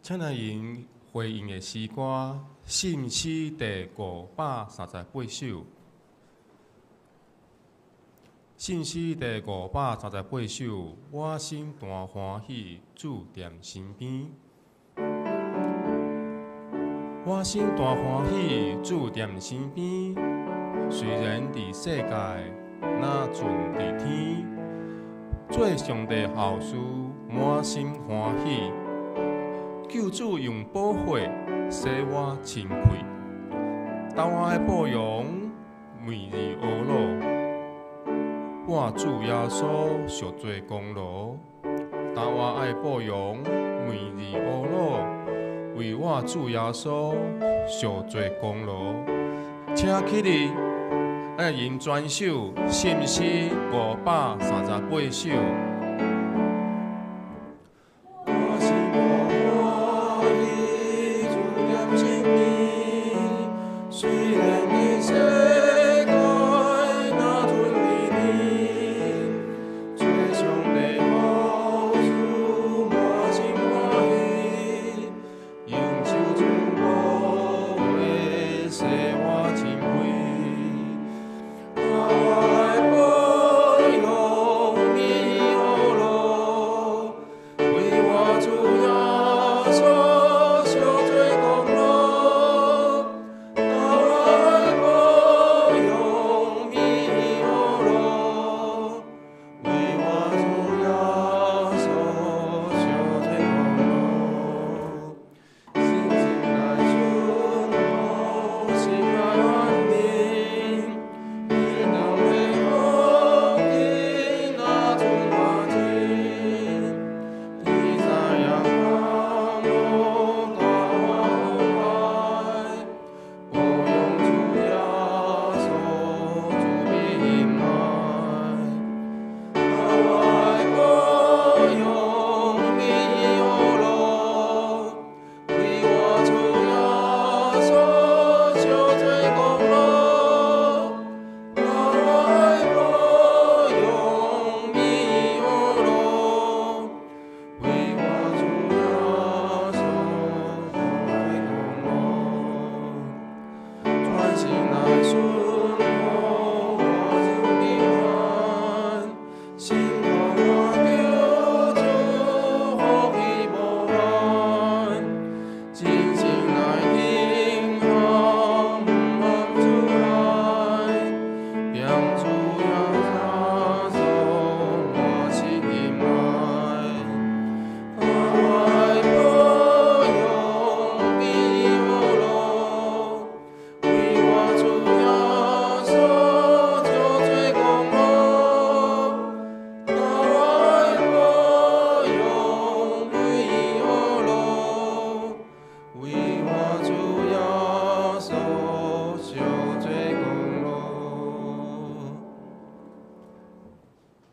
请来因回应的诗歌，信诗第538首。信诗第538首，我心大欢喜，主踮身边。我心大欢喜，主踮身边。虽然伫世界，若存伫天，做上帝后事，满心欢喜。救主用宝血洗我清气，投我的羔羊每日乌路，我主耶稣赎罪功劳。投我的羔羊每日乌路，为我主耶稣赎罪功劳。请起立，爱因专首信诗538首。爱保佑你。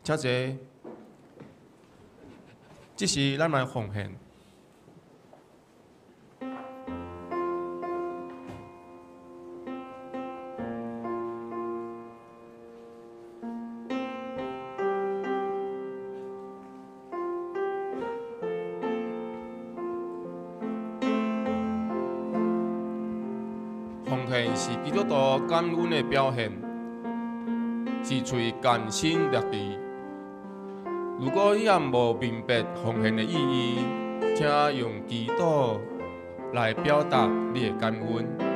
遮济，即是咱来奉献。奉献是基督徒感恩的表现，是随甘心乐意。如果你也无明白奉献的意义，请用祈祷来表达你的感恩。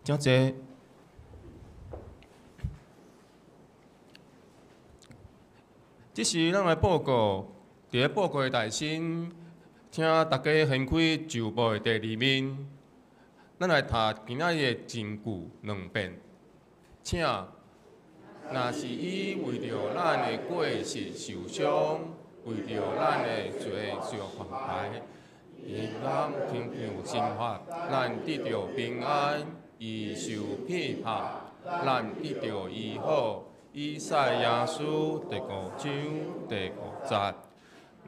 真济，这是咱的报告。伫咧报告的内心，请大家掀开旧报的第2面，咱来读今仔日的真句2遍。请，若是伊为着咱的过失受伤，为着咱的罪受犯害，伊咱亲像心法，咱得到平安。伊受骗拍，咱得到医好。以赛耶稣第5章第5节。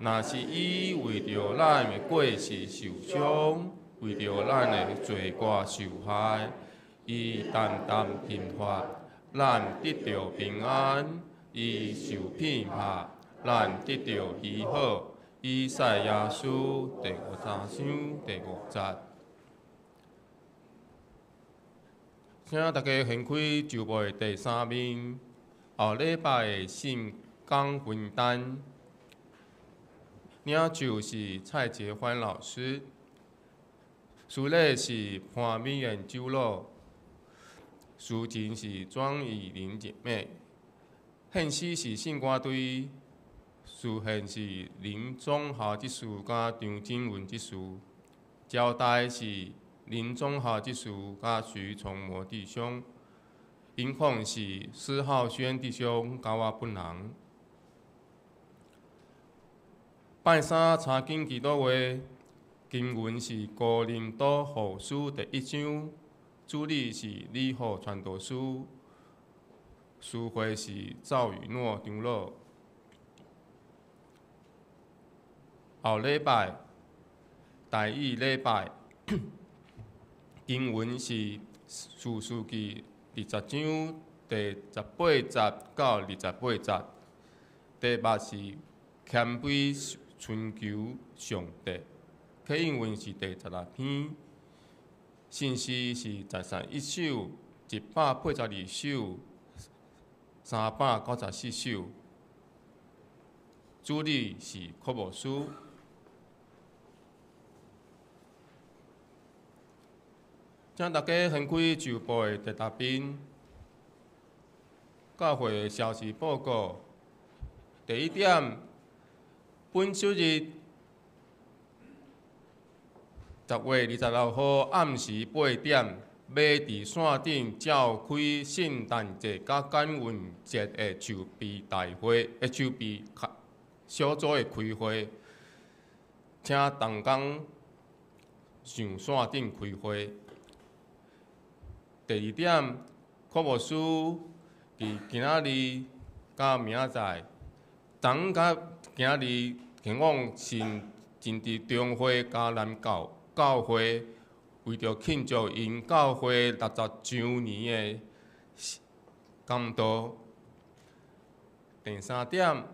若是伊为着咱的过失受伤，为着咱的罪过受害，伊担当刑罚，咱得到平安。伊受骗拍，咱得到医好。以赛耶稣第53章第5节。请大家掀开旧报的第3面，后礼拜的信讲分担，领袖是蔡杰欢老师，书类是潘美妍周老，书情是庄以玲姐妹，献诗是信歌队，书献是林中华执事甲张金文执事，交代是林中华执事甲徐崇模弟兄，音况是施浩轩弟兄甲我本人。拜三查经祈祷会，经文是哥林多后书第1章，主理是理学传道书，书会是赵宇诺长老。后礼拜第一礼拜。经文是《士师记》20章第18节到28节，题目是谦卑寻求上帝。启应文是第16篇，信息是13首、182首、394首。主理是科牧师。请大家分开就部的第六边，教会的消息报告。第一点，本周日10月26号暗时8点，要伫线顶召开圣诞节甲感恩节的筹备大会，筹备小组的开会，请同工上线顶开会。第二点，科牧师伫今仔日甲明仔载，昨甲今仔日前往新伫中会嘉南教会，为着庆祝因教会60周年的感动。第三点，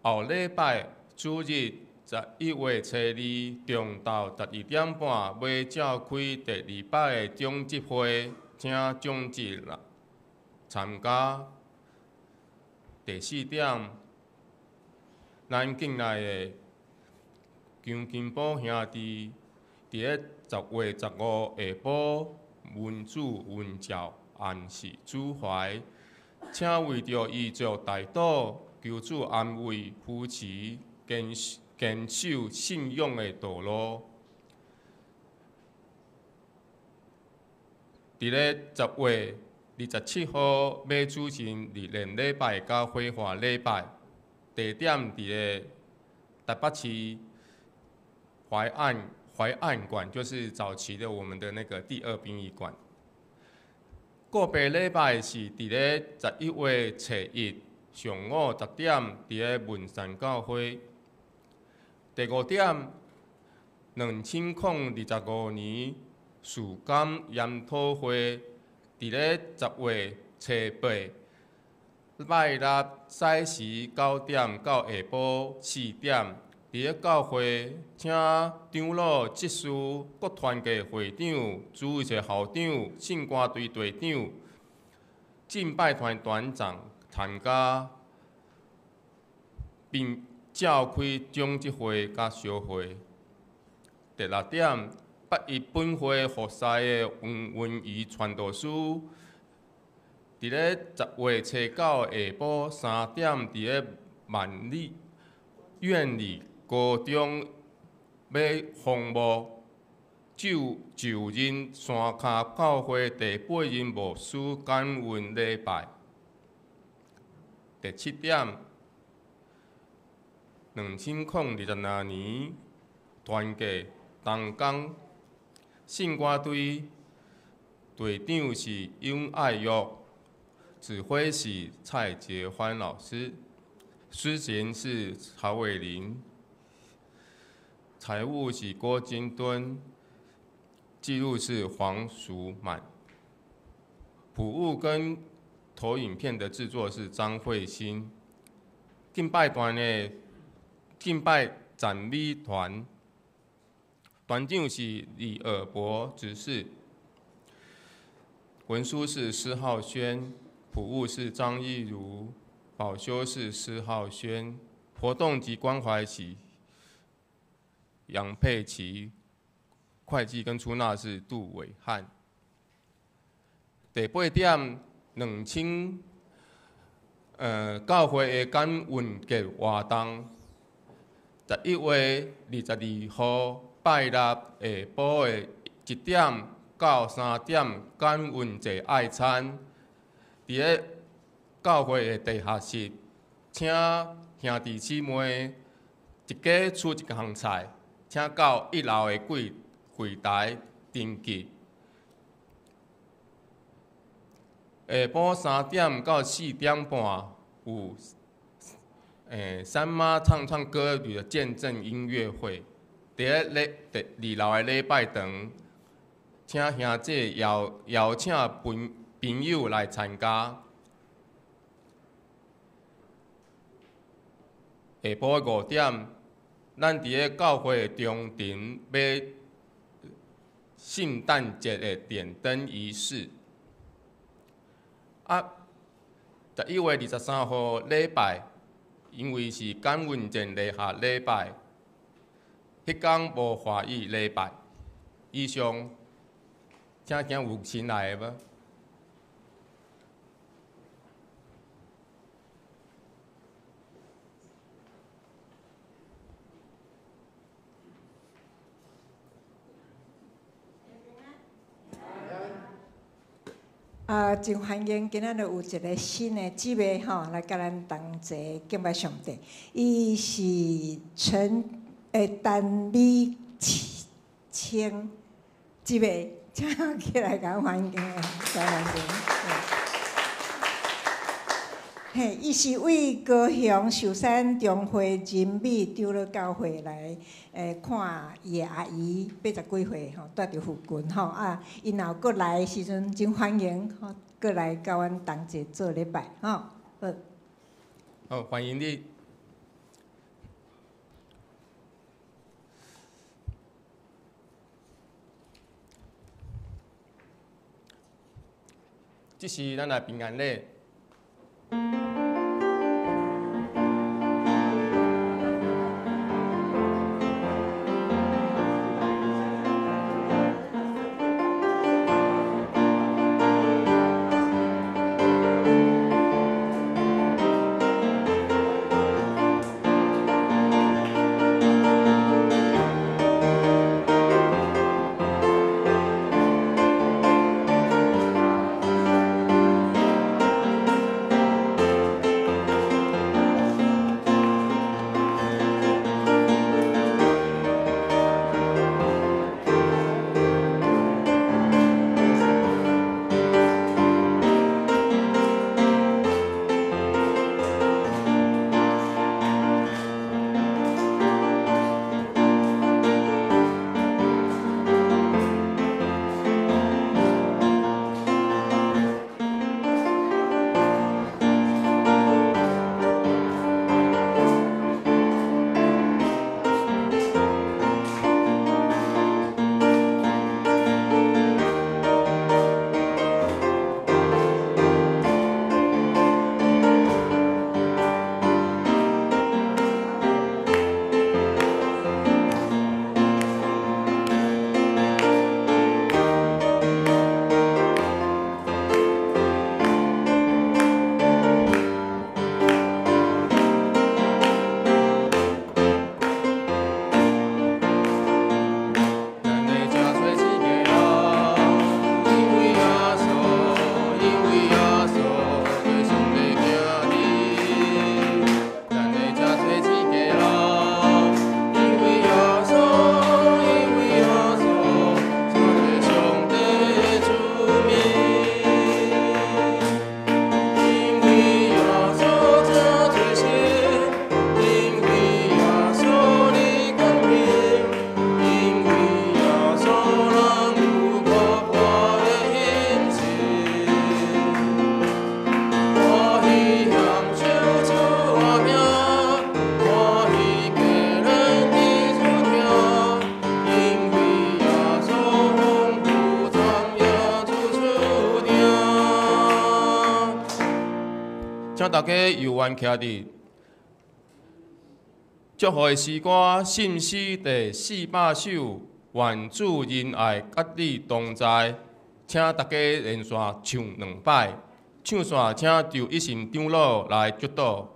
后礼拜主日11月初2中昼12点半，要召开第2摆的种植会，请种植参加。第四点，咱境内的姜金宝兄弟，伫咧10月15下晡文主文教按时主怀，请为着伊族大道，求主安慰扶持，坚守信仰的道路。伫咧10月27号要举行日练礼拜甲火化礼拜，地点伫咧台北市淮岸馆，就是早期的我们的那个第2殡仪馆。个别礼拜是伫咧11月初1上午10点，伫咧文山教会。第5点，2025年树感研讨会，伫咧10月初8，拜六西时9点到下晡4点，伫咧教会，请长老、执事、各团契会长、主会校长、圣歌队队长、敬拜团团长参加，并召开种植会甲烧会。第6点，8一本会服侍的黄文仪传道师，伫咧10月初9下晡3点，伫咧万里苑里高中要奉牧就任山骹教会第8任牧师感恩礼拜。第7点，2022年团契同工圣歌队队长是雍爱玉，指挥是蔡杰欢老师，司琴是曹伟林，财务是郭金敦，记录是黄淑满，谱务跟投影片的制作是张慧欣，敬拜团的敬拜赞美团团长是李尔博执事，文书是施浩轩，谱务是张义如，保修是施浩轩，活动及关怀是杨佩琪，会计跟出纳是杜伟汉。第8点教会的感恩节活动，11月22号拜六下晡的1点到3点感恩节爱餐，伫咧教会的地下室，请兄弟姊妹一家出一项菜，请到1楼的柜台登记。下晡3点到4点半有三妈唱歌曲的见证音乐会，伫咧2楼的礼拜堂，请兄姐邀请朋友来参加。下晡5点，咱伫咧教会的中庭要圣诞节的点灯仪式。11月23号礼拜，因为是感恩节立下礼拜，迄天无华语礼拜。以上，请有新来的无？真欢迎今仔日有一个新的姊妹吼，来甲咱同齐敬拜上帝。伊是陈美清姊妹，请起来甲欢迎，甲欢迎。嘿，伊是为高雄寿山中华人美长老教会来看伊的阿姨80几岁吼，带着福君吼因后过来的时阵真欢迎吼，过来甲阮同齐做礼拜吼。好，欢迎你。这是咱的平安礼。请大家由愿徛伫祝福的诗歌信诗第400首，愿主仁爱甲你同在。请大家连续唱2摆，唱线请就一心长老来决导。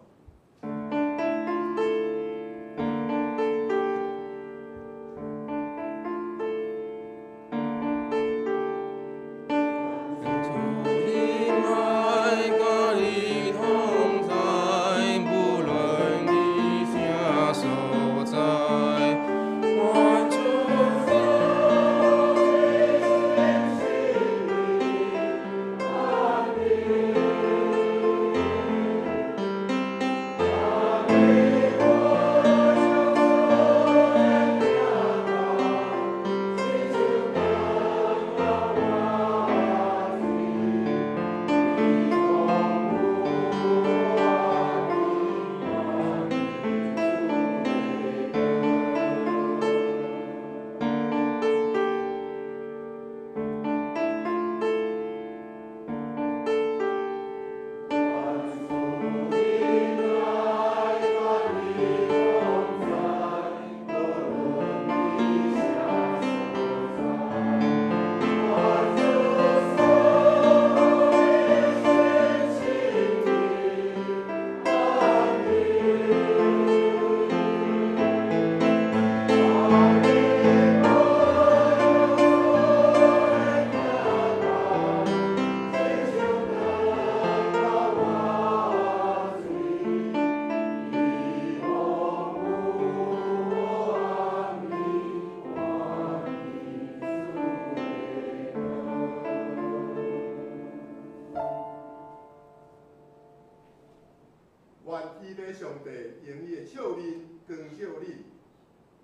伊的上帝用伊的笑脸光照恁，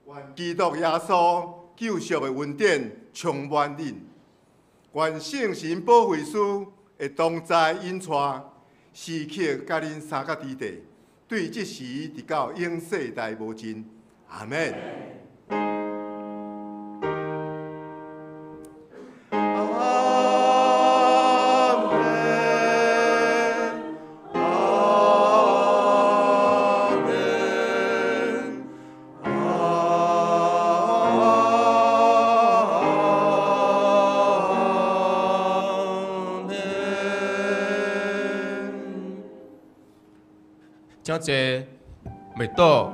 愿基督耶稣救赎的恩典充满恁，愿圣神保惠师会同在引带，时刻甲恁三角之地，对即时直到永世代无尽。阿门。真济未到。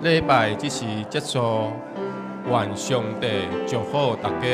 礼拜只是结束，愿上帝祝福大家。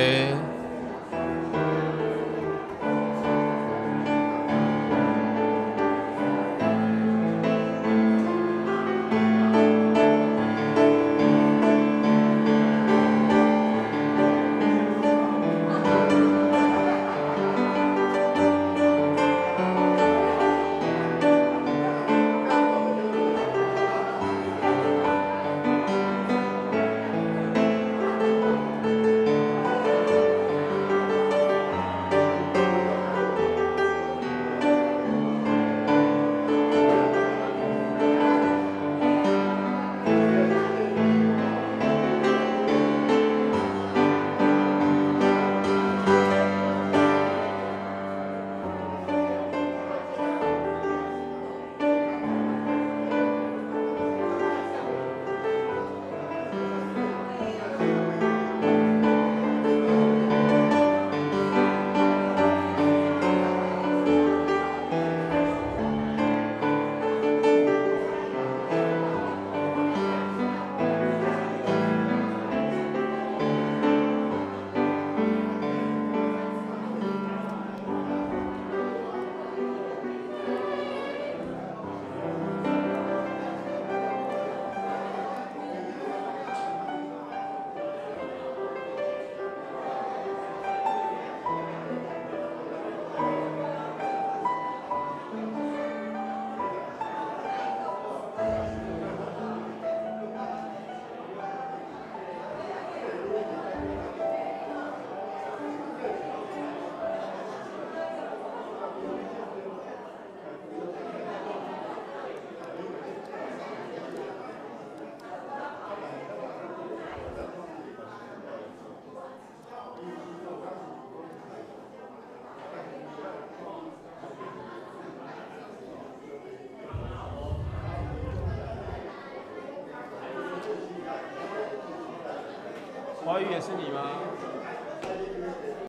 华语也是你吗？